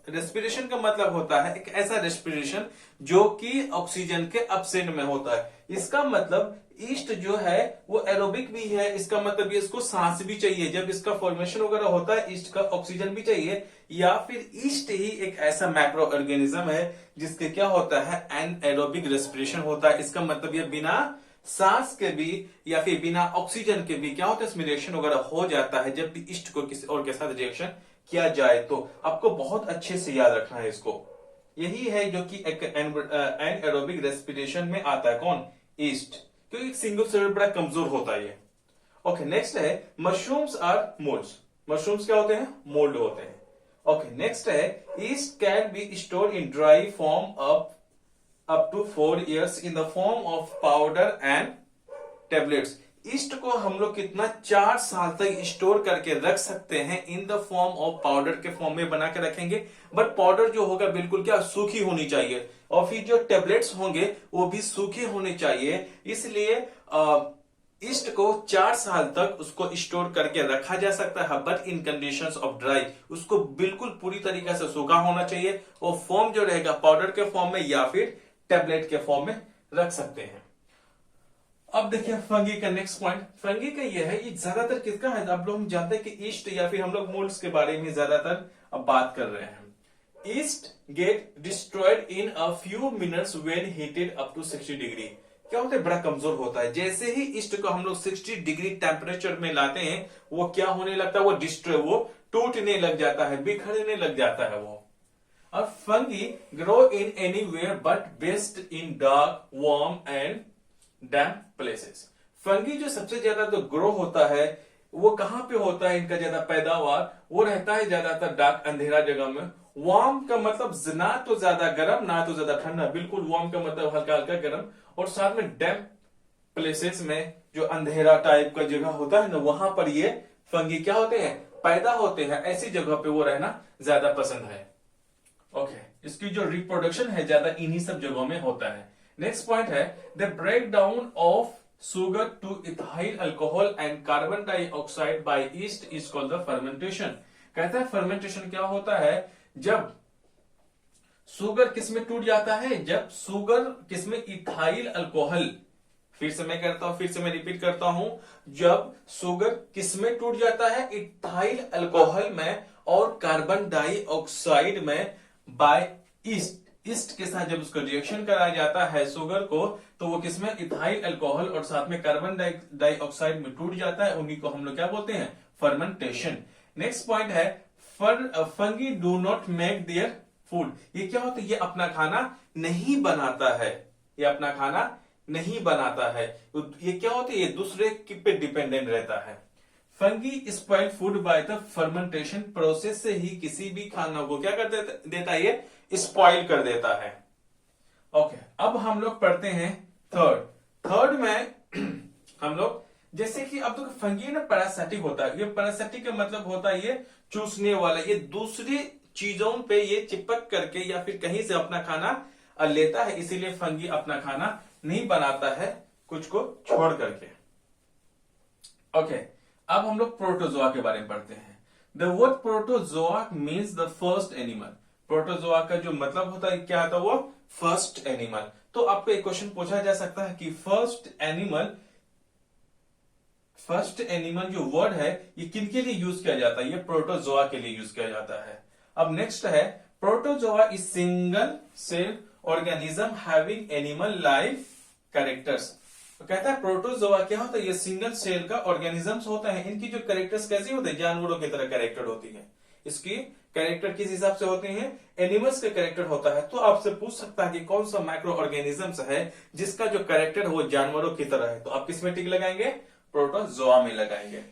रेस्पिरेशन का मतलब होता है एक ऐसा रेस्पिरेशन जो कि ऑक्सीजन के अपसेंट में होता है। इसका मतलब ईस्ट जो है वो एरोबिक भी है, इसका मतलब ये इसको सांस भी चाहिए, जब इसका फॉर्मेशन वगैरह होता है ईस्ट का ऑक्सीजन भी चाहिए। या फिर ईस्ट ही एक ऐसा माइक्रो ऑर्गेनिज्म है जिसके क्या होता है, एन एरोबिक रेस्पिरेशन होता है। इसका मतलब ये बिना सांस के भी या फिर बिना ऑक्सीजन के भी क्या होता है, इसमें रिएक्शन वगैरह हो जाता है जब भी ईस्ट को किसी और के साथ रिएक्शन किया जाए। तो आपको बहुत अच्छे से याद रखना है इसको। यही है जो कि एक एन एरोबिक रेस्पिरेशन में आता है, कौन, ईस्ट, क्योंकि सिंगल सेलुलर बड़ा कमजोर होता है ये। ओके, नेक्स्ट है मशरूम्स आर मोल्ड्स। मशरूम्स क्या होते हैं, मोल्ड होते हैं। ओके, नेक्स्ट है east can be store in dry form up to 4 years in the form of powder and tablets। East को हम लोग कितना 4 साल तक स्टोर करके रख सकते हैं, in the form of powder के फॉर्म में बना के रखेंगे। बट पाउडर जो होगा बिल्कुल क्या सूखी होनी चाहिए, और फिर जो टेबलेट्स होंगे वो भी सूखे होने चाहिए। इसलिए ईस्ट को 4 साल तक उसको स्टोर करके रखा जा सकता है, but in conditions of dry. उसको बिल्कुल पूरी तरीके से सूखा होना चाहिए, और फॉर्म जो रहेगा पाउडर के फॉर्म में या फिर टेबलेट के फॉर्म में रख सकते हैं। अब देखिए फंगी का नेक्स्ट पॉइंट। फंगी का ये है, ये ज्यादातर किसका है, अब लोग हम जानते हैं कि ईस्ट या फिर हम लोग मोल्ड्स के बारे में ज्यादातर अब बात कर रहे हैं। Yeast get destroyed in a few minutes when heated up to 60 degree. क्या होता है, बड़ा कमजोर होता है। जैसे ही ईस्ट को हम लोग 60 डिग्री टेम्परेचर में लाते हैं वो क्या होने लगता है, वो डिस्ट्रॉय, वो टूटने लग जाता है, बिखरने लग जाता है वो। और fungi grow in anywhere but best in dark, warm and damp places. Fungi जो सबसे ज्यादा तो ग्रो होता है वो कहां पे होता है, इनका ज्यादा पैदावार वो रहता है ज्यादातर डार्क, अंधेरा जगह में, वार्म का मतलब ना तो ज्यादा गर्म ना तो ज्यादा ठंडा, बिल्कुल वार्म का मतलब हल्का हल्का गर्म, और साथ में डैम्प प्लेसेस में जो अंधेरा टाइप का जगह होता है ना, वहां पर ये फंगी क्या होते हैं, पैदा होते हैं। ऐसी जगह पे वो रहना ज्यादा पसंद है। ओके, इसकी जो रिप्रोडक्शन है ज्यादा इन्हीं सब जगहों में होता है। नेक्स्ट पॉइंट है the break down of sugar to ethyl alcohol and carbon dioxide by yeast is called the fermentation. कहता है फर्मेंटेशन क्या होता है, जब सुगर किसमें टूट जाता है, जब सुगर किसमें, इथाइल अल्कोहल, फिर से मैं करता हूं, फिर से मैं रिपीट करता हूं, जब सुगर किसमें टूट जाता है, इथाइल अल्कोहल में और कार्बन डाइऑक्साइड में बाय ईस्ट, ईस्ट के साथ जब उसका रिएक्शन कराया जाता है सुगर को, तो वो किसमें, इथाइल अल्कोहल और साथ में कार्बन डाइऑक्साइड में टूट जाता है। उन्हीं को हम लोग क्या बोलते हैं, फर्मेंटेशन। नेक्स्ट पॉइंट है fungi do not make their food. ये क्या होता है, ये अपना खाना नहीं बनाता है, ये अपना खाना नहीं बनाता है। ये क्या होता है, ये दूसरे पे डिपेंडेंट रहता है। Fungi spoil food by the fermentation process से ही किसी भी खाना को क्या कर देता है, ये स्पॉइल कर देता है। ओके, अब हम लोग पढ़ते हैं थर्ड में हम लोग, जैसे कि अब तो फंगी ना पैरासाइटिक होता है। ये पैरासाइटिक का मतलब होता है ये चूसने वाला, ये दूसरी चीजों पे ये चिपक करके या फिर कहीं से अपना खाना लेता है, इसीलिए फंगी अपना खाना नहीं बनाता है कुछ को छोड़ करके। ओके, अब हम लोग प्रोटोजोआ के बारे में पढ़ते हैं। The word protozoa means the first animal. Protozoa का जो मतलब होता है क्या था, वो फर्स्ट एनिमल। तो आपको एक क्वेश्चन पूछा जा सकता है कि फर्स्ट एनिमल जो वर्ड है ये किनके लिए यूज किया जाता है, ये प्रोटोजोआ के लिए यूज किया जाता है। अब नेक्स्ट है protozoa is single cell organism having animal life characters. तो कहता है प्रोटोजोआ क्या होता है, ये सिंगल सेल का ऑर्गेनिजम्स होता है। इनकी जो कैरेक्टर्स कैसी होते हैं, जानवरों की तरह कैरेक्टर होती है। इसकी कैरेक्टर किस हिसाब से होते हैं, एनिमल्स का कैरेक्टर होता है। तो आपसे पूछ सकता है कि कौन सा माइक्रो ऑर्गेनिजम्स है जिसका जो कैरेक्टर वो जानवरों की तरह है, तो आप किस में टिक लगाएंगे, प्रोटोजोआ में लगाएंगे।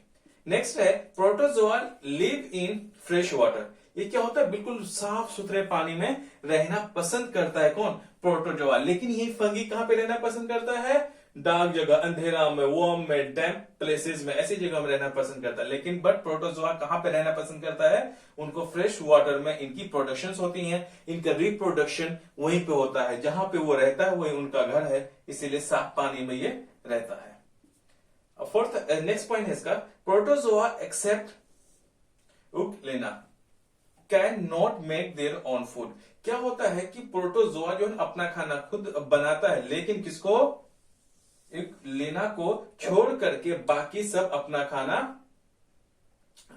नेक्स्ट है protozoa live in fresh water. ये क्या होता है, बिल्कुल साफ सुथरे पानी में रहना पसंद करता है कौन, प्रोटोजोआ। लेकिन यही फंगी कहां पे रहना पसंद करता है, डार्क जगह, अंधेरा में, वार्म में, डैम्प प्लेसेस में, ऐसी जगह में रहना पसंद करता है। लेकिन बट प्रोटोजोआ कहां पे रहना पसंद करता है, उनको फ्रेश वाटर में इनकी प्रोडक्शंस होती हैं, इनका रिप्रोडक्शन वहीं पे होता है, जहां पे वो रहता है वही उनका घर है, इसीलिए साफ पानी में ये रहता है। फोर्थ नेक्स्ट पॉइंट है इसका, protozoa except euglena can not make their own food. क्या होता है कि प्रोटोजोआ जो है अपना खाना खुद बनाता है, लेकिन किसको, एक लेना को छोड़ करके बाकी सब अपना खाना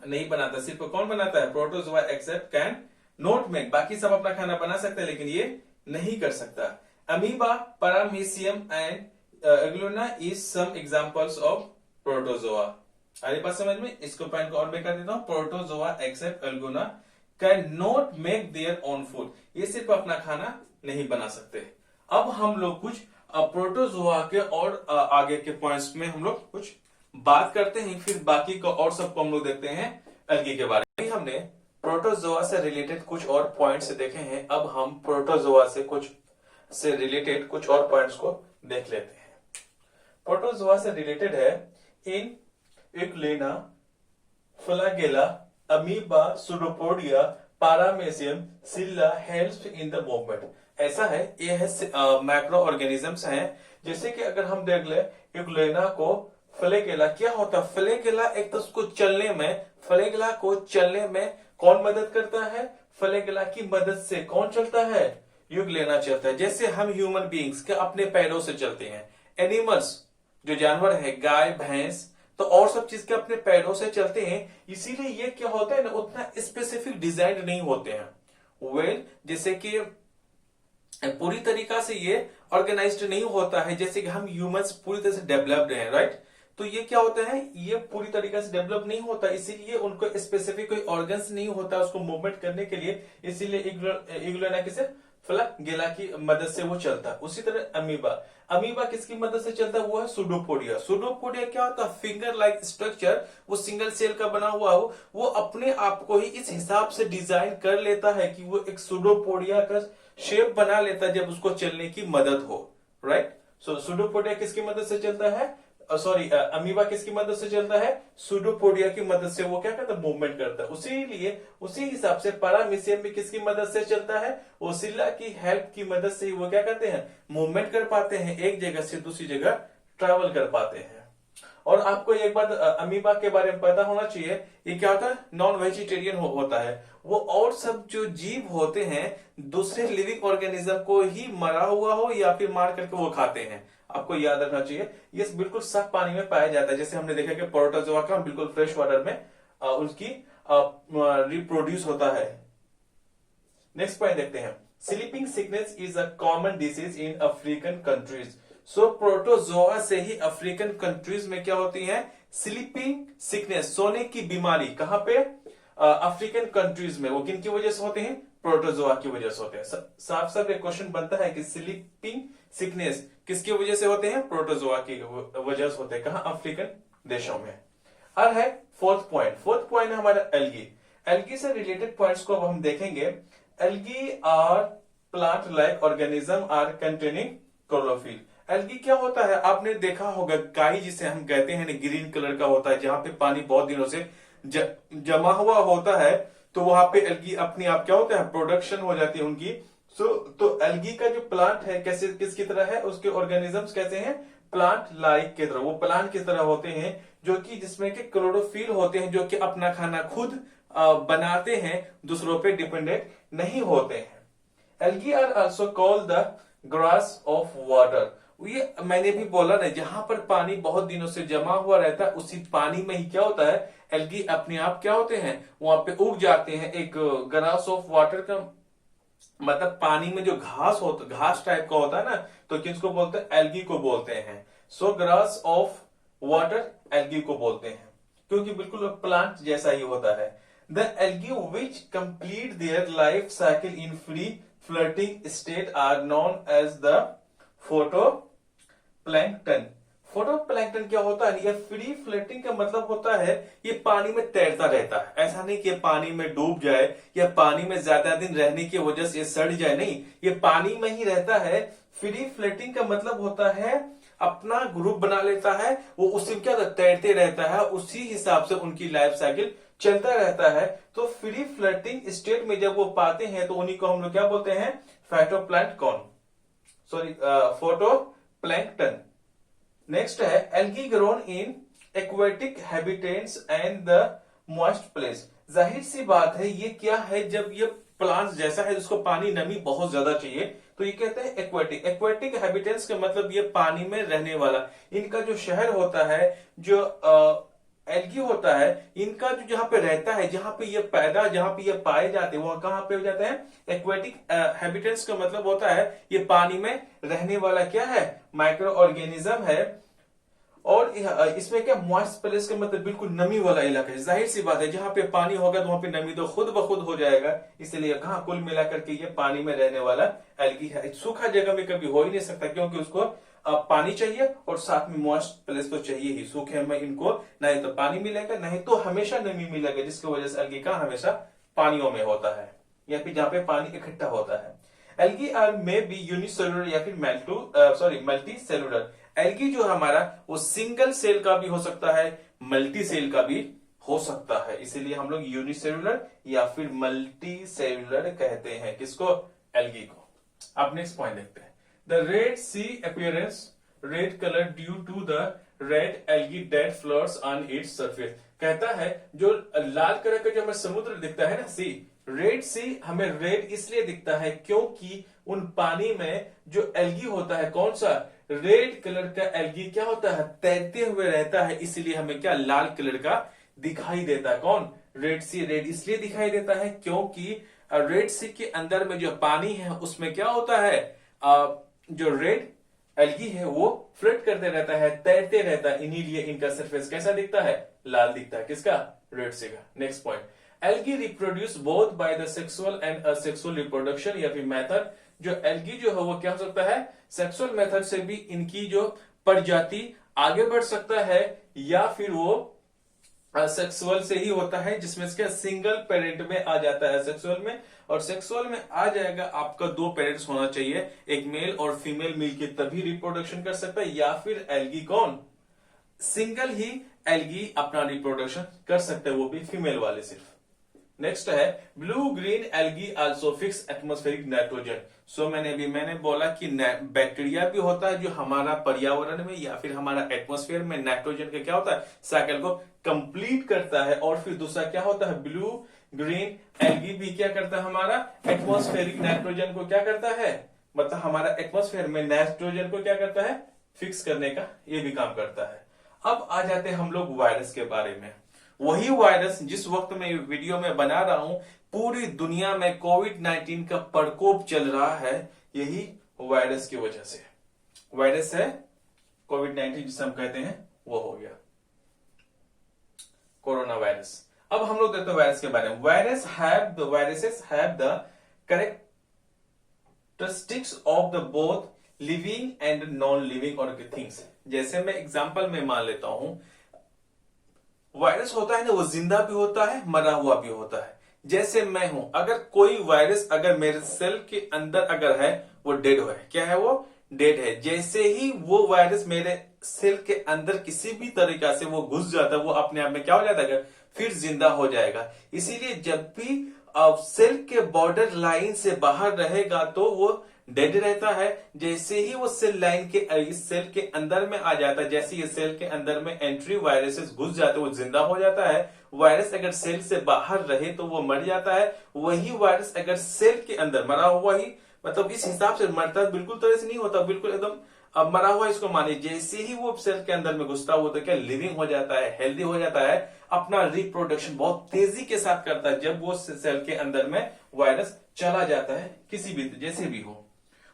नहीं बनाता। सिर्फ कौन बनाता है, protozoa except can not make, बाकी सब अपना खाना बना सकते हैं लेकिन ये नहीं कर सकता। Amoeba, paramecium and euglena is some examples of protozoa. आगे बात समझ में, इसको पॉइंट को और मैं कर देता हूं, प्रोटोजोआ एक्सेप्ट एल्गोना can not make their own food, ये सिर्फ अपना खाना नहीं बना सकते। अब हम लोग कुछ प्रोटोजोआ के और आगे के पॉइंट्स में हम लोग कुछ बात करते हैं, फिर बाकी का और सबको हम लोग देखते हैं एल्गी के बारे में। हमने प्रोटोजोआ से रिलेटेड कुछ और पॉइंट्स देखे हैं, अब हम प्रोटोजोआ से रिलेटेड कुछ और पॉइंट्स को देख लेते हैं। प्रोटोजोआ से रिलेटेड है in euglena, flagella, amoeba, pseudopodia, paramecium, cilia helps in the movement. ऐसा है, ये है मैक्रो ऑर्गेनिजम्स हैं। जैसे कि अगर हम देख ले इक्लेना को, फ्लैगेला क्या होता है, फ्लैगेला एक तो उसको चलने में, फ्लैगेला को चलने में कौन मदद करता है, फ्लैगेला की मदद से कौन चलता है, यूग्लेना चलता है। जैसे हम ह्यूमन बींग्स के अपने पैरों से चलते हैं, एनिमल्स जो जानवर है, गाय भैंस तो और सब चीज के अपने पैरों से चलते हैं, इसीलिए ये क्या होता है ना, उतना स्पेसिफिक डिजाइन नहीं होते हैं। वेल जैसे कि पूरी तरीका से ये ऑर्गेनाइज्ड नहीं होता है, जैसे कि हम ह्यूमंस पूरी तरह से डेवलप्ड हैं, राइट। तो ये क्या होता है, ये पूरी तरीके से डेवलप नहीं होता, इसीलिए उनको स्पेसिफिक कोई ऑर्गन्स नहीं होता उसको मूवमेंट करने के लिए, इसीलिए इग्लोना किसे फ्लैगेला की मदद से वो चलता है। उसी तरह अमीबा, अमीबा किसकी मदद से चलता है? वो है सुडोपोडिया। सुडोपोडिया क्या होता है? फिंगर लाइक स्ट्रक्चर, वो सिंगल सेल का बना हुआ हो, वो अपने आप को ही इस हिसाब से डिजाइन कर लेता है कि वो एक सुडोपोडिया का शेप बना लेता है जब उसको चलने की मदद हो। राइट, सो सुडोपोडिया किसकी मदद से चलता है? सॉरी, अमीबा किसकी मदद से चलता है? सुडोपोडिया की मदद से वो क्या करता है? मूवमेंट करता है। उसी हिसाब से पैरामीशियम भी किसकी मदद से चलता है? ओसिला की हेल्प की मदद से ही वो क्या करते हैं? मूवमेंट कर पाते हैं, एक जगह से दूसरी जगह ट्रेवल कर पाते हैं। और आपको एक बात अमीबा के बारे में पता होना चाहिए, ये क्या होता है? नॉन वेजिटेरियन होता है वो। और सब जो जीव होते हैं दूसरे लिविंग ऑर्गेनिज्म को ही मरा हुआ हो या फिर मार करके वो खाते हैं। आपको याद रखना चाहिए ये बिल्कुल साफ पानी में पाया जाता है। जैसे हमने देखा कि प्रोटोजोआ का बिल्कुल फ्रेश वाटर में उसकी रिप्रोड्यूस होता है। नेक्स्ट पॉइंट देखते हैं, sleeping sickness is a common disease in African countries. So protozoa से ही अफ्रीकन कंट्रीज में क्या होती है? स्लीपिंग सिकनेस, सोने की बीमारी। कहां पे? अफ्रीकन कंट्रीज में। वो किन की वजह से होते हैं? प्रोटोजोआ की वजह से होते हैं। साफ साफ एक क्वेश्चन बनता है कि स्लीपिंग सिकनेस किसकी वजह से होते हैं? प्रोटोजोआ की वजह से होते हैं। कहां? अफ्रीकन देशों में। अब है फोर्थ पॉइंट है हमारा एल्गी। एल्गी से रिलेटेड पॉइंट्स को अब हम देखेंगे। Algae are plant like organism are containing chlorophyll. Algae क्या होता है? आपने देखा होगा काई जिसे हम कहते हैं ग्रीन कलर का होता है, जहां पे पानी बहुत दिनों से जमा हुआ होता है, तो वहां पे एल्गी अपने आप क्या होता है? प्रोडक्शन हो जाती है उनकी। तो एल्गी का जो प्लांट है कैसे किसकी तरह है? उसके ऑर्गेनिजम्स कैसे हैं? प्लांट लाइक की तरह, वो प्लांट की तरह होते हैं जो कि जिसमें के क्लोरोफिल होते हैं, जो कि अपना खाना खुद बनाते हैं, दूसरों पे डिपेंडेंट नहीं होते हैं। Algae are also called the grass of water. ये मैंने भी बोला ना, जहां पर पानी बहुत दिनों से जमा हुआ रहता है उसी पानी में ही क्या होता है? एल्गी अपने आप क्या होते हैं? वहां पे उग जाते हैं। एक ग्रास ऑफ वाटर का मतलब पानी में जो घास टाइप का होता है ना, तो किसको बोलते हैं? एल्गी को बोलते हैं। सो ग्रास ऑफ वाटर एल्गी को बोलते हैं, क्योंकि बिल्कुल प्लांट जैसा ही होता है। The algae which complete their life cycle in free floating state are known as the photo plankton. Photoplankton क्या होता है? ये फ्री फ्लोटिंग का मतलब होता है ये पानी में तैरता रहता है। ऐसा नहीं कि पानी में डूब जाए या पानी में ज्यादा दिन रहने की वजह से सड़ जाए, नहीं, ये पानी में ही रहता है। फ्री फ्लोटिंग का मतलब होता है अपना ग्रुप बना लेता है, वो उसी क्या तैरते रहता है, उसी हिसाब से उनकी लाइफ साइकिल चलता रहता है। तो फ्री फ्लोटिंग स्टेट में जब वो पाते हैं तो उन्हीं को हम लोग क्या बोलते हैं? फोटोप्लैंकटन। नेक्स्ट है algae grown in aquatic habitats and the moist place. जाहिर सी बात है ये क्या है? जब ये प्लांट्स जैसा है जिसको पानी नमी बहुत ज्यादा चाहिए, तो ये कहते हैं एक्वेटिक हैबिटेट्स का मतलब ये पानी में रहने वाला। इनका जो शहर होता है, जो एल्गी होता है, इनका जो जहां पे रहता है, जहां पे ये पाए जाते हैं, वहां कहां पे हो जाते हैं? एक्वेटिक हैबिटेट्स का मतलब होता है ये पानी में रहने वाला क्या है? माइक्रो ऑर्गेनिज्म है। और इसमें क्या मॉइस्ट प्लेस का मतलब बिल्कुल नमी वाला इलाका है। जाहिर सी बात है जहां पे पानी होगा तो वहां पे नमी तो खुद ब खुद हो जाएगा, इसलिए कहा कुल मिलाकर के ये पानी में रहने वाला एल्गी है। सूखा जगह में कभी हो ही नहीं सकता, क्योंकि उसको पानी चाहिए और साथ में मॉइस्ट प्लेस तो चाहिए ही। सूखे में इनको नहीं तो पानी मिलेगा, नहीं तो हमेशा नमी मिलेगा, जिसकी वजह से एल्गी का हमेशा पानियों में होता है या फिर जहां पे पानी इकट्ठा होता है। Algae are may be unicellular या फिर मल्टी सेलुलर। एल्गी जो हमारा वो सिंगल सेल का भी हो सकता है, मल्टी सेल का भी हो सकता है, इसीलिए हम लोग यूनिसेलुलर या फिर मल्टी सेलुलर कहते हैं किसको? एल्गी को। अब नेक्स्ट पॉइंट देखते हैं, the red sea appearance red colour due to the red algae dead floats on its surface. कहता है जो लाल कलर का जो हमें समुद्र दिखता है ना, सी, रेड सी हमें रेड इसलिए दिखता है क्योंकि उन पानी में जो एल्गी होता है, कौन सा? रेड कलर का एल्गी क्या होता है? तैरते हुए रहता है, इसलिए हमें क्या लाल कलर का दिखाई देता है। कौन? रेड सी। रेड इसलिए दिखाई देता है क्योंकि रेड सी के अंदर में जो पानी है उसमें क्या होता है? जो रेड एल्गी है वो फ्लोट करते रहता है, तैरते रहता है, इन्हीं लिए इनका सरफेस कैसा दिखता है? लाल दिखता है। किसका? रेड सी का। Next point, algae reproduce both by the sexual and asexual reproduction, या फिर मेथड जो एल्गी जो है वो क्या हो सकता है, सेक्सुअल मेथड से भी इनकी जो प्रजाति आगे बढ़ सकता है, या फिर वो सेक्सुअल से ही होता है जिसमें इसका सिंगल पेरेंट में आ जाता है सेक्सुअल में, और सेक्सुअल में आ जाएगा आपका दो पेरेंट्स होना चाहिए, एक मेल और फीमेल मिलके तभी रिप्रोडक्शन कर सकता है, या फिर एल्गी कौन सिंगल ही एल्गी अपना रिप्रोडक्शन कर सकते हैं, वो भी फीमेल वाले सिर्फ। नेक्स्ट है blue green algae also fix atmospheric nitrogen. So मैंने बोला कि बैक्टीरिया भी होता है जो हमारा पर्यावरण में या फिर हमारा एटमॉस्फेयर में नाइट्रोजन का क्या होता है, साइकिल को कंप्लीट करता है। और फिर दूसरा क्या होता है, ब्लू ग्रीन एल्गी भी क्या करता है, हमारा एटमॉस्फेरिक नाइट्रोजन को क्या करता है, मतलब हमारा एटमॉस्फेयर में नाइट्रोजन को क्या करता है, फिक्स करने का ये भी काम करता है। अब आ जाते हैं हम लोग वायरस के बारे में। वही वायरस जिस वक्त मैं वीडियो में बना रहा हूं पूरी दुनिया में कोविड-19 का प्रकोप चल रहा है, यही वायरस की वजह से। वायरस है कोविड-19 जिसे हम कहते हैं, वो हो गया कोरोना वायरस। अब हम लोग देखते हैं वायरस के बारे में। Viruses have the characteristics of the both living and non living और थिंग्स। जैसे मैं एग्जांपल में मान लेता हूं, वायरस होता है ना, वो जिंदा भी होता है, मरा हुआ भी होता है। जैसे मैं हूं, अगर कोई वायरस अगर मेरे सेल के अंदर अगर है, वो डेड है। क्या है वो, डेड है। जैसे ही वो वायरस मेरे सेल के अंदर किसी भी तरीका से वो घुस जाता है, वो अपने आप में क्या हो जाता है, फिर जिंदा हो जाएगा। इसीलिए जब भी सेल के बॉर्डर लाइन से बाहर रहेगा तो वो डेड रहता है। जैसे ही वो सेल लाइन के इस सेल के अंदर में आ जाता है, जैसे ये सेल के अंदर में एंट्री वायरसेस घुस जाते हैं, वो जिंदा हो जाता है। वायरस अगर सेल से बाहर रहे तो वो मर जाता है। वही वायरस अगर सेल के अंदर मरा हुआ ही, मतलब इस हिसाब से मरता है, बिल्कुल तरह से नहीं होता, बिल्कुल एकदम अब मरा हुआ इसको मानिए। जैसे ही वो सेल के अंदर में घुसता है, वो तो क्या लिविंग हो जाता है, हेल्दी हो जाता है, अपना रिप्रोडक्शन बहुत तेजी के साथ करता है। जब वो सेल के अंदर में वायरस चला जाता है, किसी भी जैसे भी हो।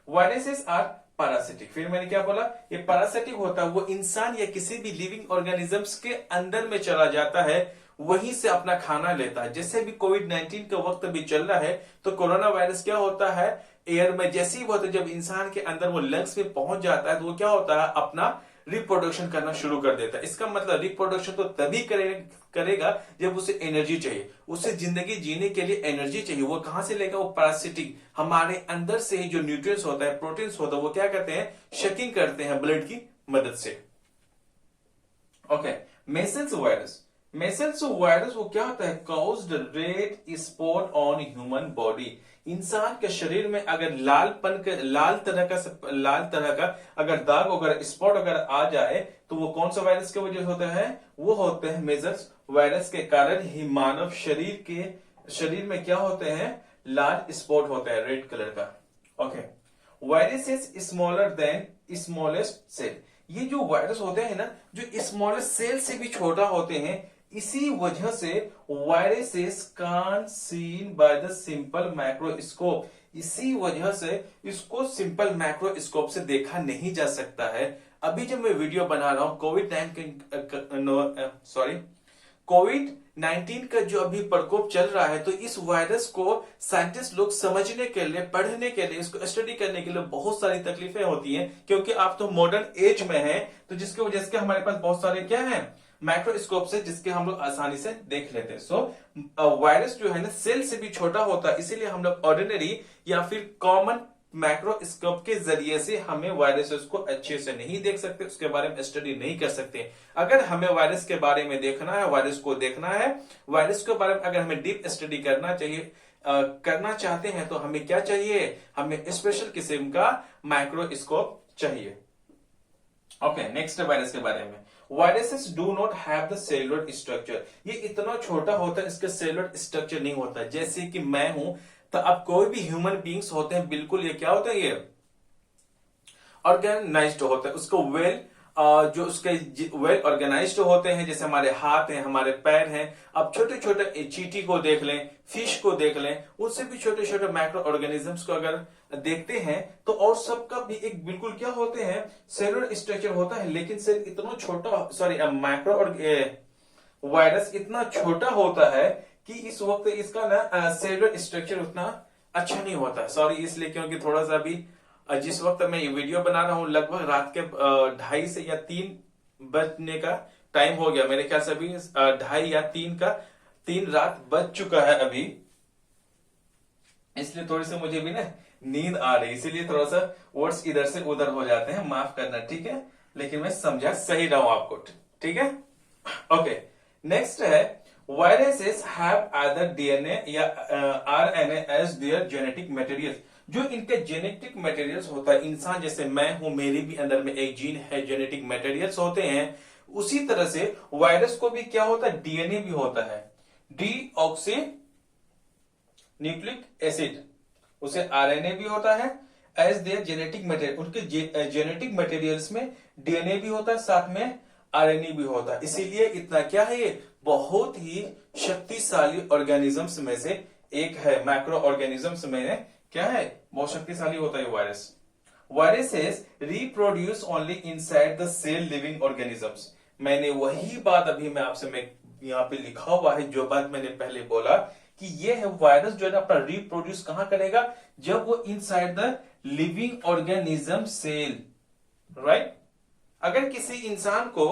Viruses are parasitic. फिर मैंने क्या बोला, ये पैरासिटिक होता है, वो इंसान या किसी भी लिविंग ऑर्गेनिजम्स के अंदर में चला जाता है, वहीं से अपना खाना लेता है। जैसे भी कोविड-19 का वक्त भी चल रहा है, तो कोरोना वायरस क्या होता है, एयर में जैसे ही होता है, जब इंसान के अंदर वो लंग्स में पहुंच जाता है, तो वो क्या होता है, अपना रिप्रोडक्शन करना शुरू कर देता है। इसका मतलब रिप्रोडक्शन तो तभी करेगा जब उसे एनर्जी चाहिए, उसे जिंदगी जीने के लिए एनर्जी चाहिए। वो कहां से लेगा, वो पैरासिटिक हमारे अंदर से ही जो न्यूट्रिएंट्स होता है, प्रोटीन्स होता है, वो क्या करते हैं, शकिंग करते हैं ब्लड की मदद से। Okay, measles virus. Measles virus वो क्या होता है, caused red spot on human body. इंसान के शरीर में अगर लाल तरह का अगर दाग अगर स्पॉट अगर आ जाए, तो वो कौन सा वायरस की वजह से होता है, वो होते हैं मेजल्स वायरस के कारण ही मानव शरीर में क्या होते हैं, लाल स्पॉट होता है रेड कलर का। Okay, virus is smaller than smallest cell. ये जो वायरस होते हैं ना, जो स्मॉलेस्ट सेल से भी छोटा होते हैं, इसी वजह से viruses can't seen by the simple microscope. इसी वजह से इसको सिंपल माइक्रोस्कोप से देखा नहीं जा सकता है। अभी जब मैं वीडियो बना रहा हूं कोविड-19 का जो अभी प्रकोप चल रहा है, तो इस वायरस को साइंटिस्ट लोग समझने के लिए, पढ़ने के लिए, इसको स्टडी करने के लिए बहुत सारी तकलीफें होती हैं, क्योंकि आप तो मॉडर्न एज में हैं, तो जिसकी वजह से हमारे पास बहुत सारे क्या हैं, माइक्रोस्कोप से, जिसके हम लोग आसानी से देख लेते हैं। सो वायरस जो है ना, सेल से भी छोटा होता है, इसीलिए हम लोग ऑर्डिनरी या फिर कॉमन माइक्रोस्कोप के जरिए से हमें वायरसेस को अच्छे से नहीं देख सकते, उसके बारे में स्टडी नहीं कर सकते। अगर हमें वायरस के बारे में देखना है, वायरस को देखना है, वायरस के बारे में अगर हमें डीप स्टडी करना चाहिए, करना चाहते हैं, तो हमें क्या चाहिए, हमें स्पेशल किस्म का माइक्रोस्कोप चाहिए। ओके, नेक्स्ट वायरस के बारे में। Viruses do not have the cellular structure. ये इतना छोटा होता है, इसका सेलुलर स्ट्रक्चर नहीं होता। जैसे कि मैं हूं, तो अब कोई भी ह्यूमन बींग्स होते हैं, बिल्कुल ये क्या होता है, ये ऑर्गेनाइज्ड होता है। उसको जो उसके वेल ऑर्गेनाइज्ड होते हैं, जैसे हमारे हाथ हैं, हमारे पैर हैं। अब छोटे छोटे चींटी को देख लें, फिश को देख लें, उससे भी छोटे छोटे माइक्रो ऑर्गेनिजम्स को अगर देखते हैं, तो और सबका भी एक बिल्कुल क्या होते हैं, सेलुलर स्ट्रक्चर होता है। लेकिन सेल इतना छोटा, वायरस इतना छोटा होता है कि इस वक्त इसका ना सेलुलर स्ट्रक्चर उतना अच्छा नहीं होता। सॉरी इसलिए क्योंकि थोड़ा सा अभी जिस वक्त मैं ये वीडियो बना रहा हूँ लगभग रात के 2:30 से या 3 बजने का टाइम हो गया मेरे ख्याल से। अभी 2:30 या 3 रात बज चुका है अभी, इसलिए थोड़ी सी मुझे भी ना नींद आ रही, इसीलिए थोड़ा सा वर्ड्स इधर से उधर हो जाते हैं, माफ करना, ठीक है। लेकिन मैं समझा सही रहा हूं आपको, ठीक है। ओके, नेक्स्ट है वायरसेस हैव आइदर डीएनए या RNA as their genetic materials. जो इनके जेनेटिक मटेरियल्स होता है, इंसान जैसे मैं हूं, मेरे भी अंदर में एक जीन है, जेनेटिक मटेरियल्स होते हैं, उसी तरह से वायरस को भी क्या होता है, डीएनए भी होता है, डीऑक्सी न्यूक्लिक एसिड, उसे आरएनए भी होता है एज देयर जेनेटिक मटेरियल। उनके जेनेटिक मटेरियल्स में डीएनए भी होता है, साथ में आरएनए भी होता है। इसीलिए इतना क्या है, ये बहुत ही शक्तिशाली ऑर्गेनिजम्स में से एक है, माइक्रो ऑर्गेनिजम्स में क्या है, बहुत शक्तिशाली होता है virus. Viruses reproduce only inside the cell living organisms. मैंने वही बात अभी मैं आपसे मैं यहाँ पे लिखा हुआ है, जो बात मैंने पहले बोला कि ये है वायरस जो है अपना रिप्रोड्यूस कहां करेगा, जब वो inside the living organism cell, right. अगर किसी इंसान को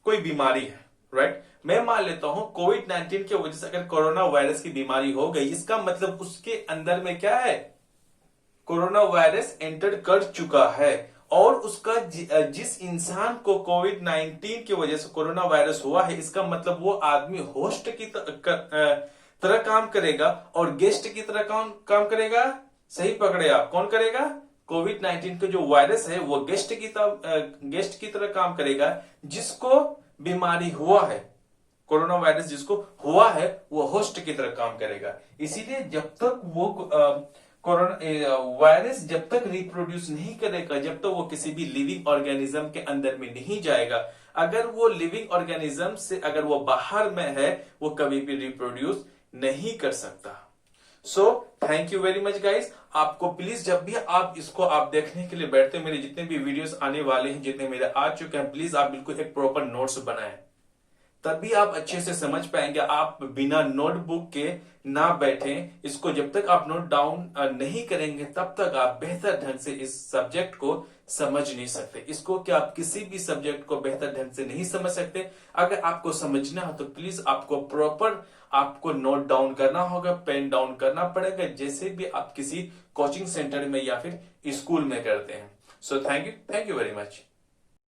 कोई बीमारी है, राइट, मैं मान लेता हूं कोविड-19 की वजह से अगर कोरोना वायरस की बीमारी हो गई, इसका मतलब उसके अंदर में क्या है, कोरोना वायरस एंटर कर चुका है। और उसका जिस इंसान को कोविड-19 की वजह से कोरोना वायरस हुआ है, इसका मतलब वो आदमी होस्ट की तरह काम करेगा और गेस्ट की तरह काम करेगा। सही पकड़े आप, कौन करेगा, कोविड-19 का जो वायरस है वो गेस्ट की तरह काम करेगा। जिसको बीमारी हुआ है, कोरोना वायरस जिसको हुआ है, वो होस्ट की तरह काम करेगा। इसीलिए जब तक वो कोरोना वायरस जब तक रिप्रोड्यूस नहीं करेगा, जब तक वो किसी भी लिविंग ऑर्गेनिज्म के अंदर में नहीं जाएगा, अगर वो लिविंग ऑर्गेनिज्म से अगर वो बाहर में है, वो कभी भी रिप्रोड्यूस नहीं कर सकता। So thank you very much guys. आपको प्लीज जब भी आप इसको आप देखने के लिए बैठते हैं, मेरे जितने भी वीडियोस आने वाले हैं, जितने मेरे आ चुके हैं, प्लीज आप बिल्कुल एक प्रॉपर नोट्स बनाएं, तभी आप अच्छे से समझ पाएंगे। आप बिना नोटबुक के ना बैठें, इसको जब तक आप नोट डाउन नहीं करेंगे तब तक आप बेहतर ढंग से इस सब्जेक्ट को समझ नहीं सकते। इसको क्या आप किसी भी सब्जेक्ट को बेहतर ढंग से नहीं समझ सकते। अगर आपको समझना हो तो प्लीज आपको प्रॉपर आपको नोट डाउन करना होगा, पेन डाउन करना पड़ेगा, जैसे भी आप किसी कोचिंग सेंटर में या फिर स्कूल में करते हैं। So thank you very much.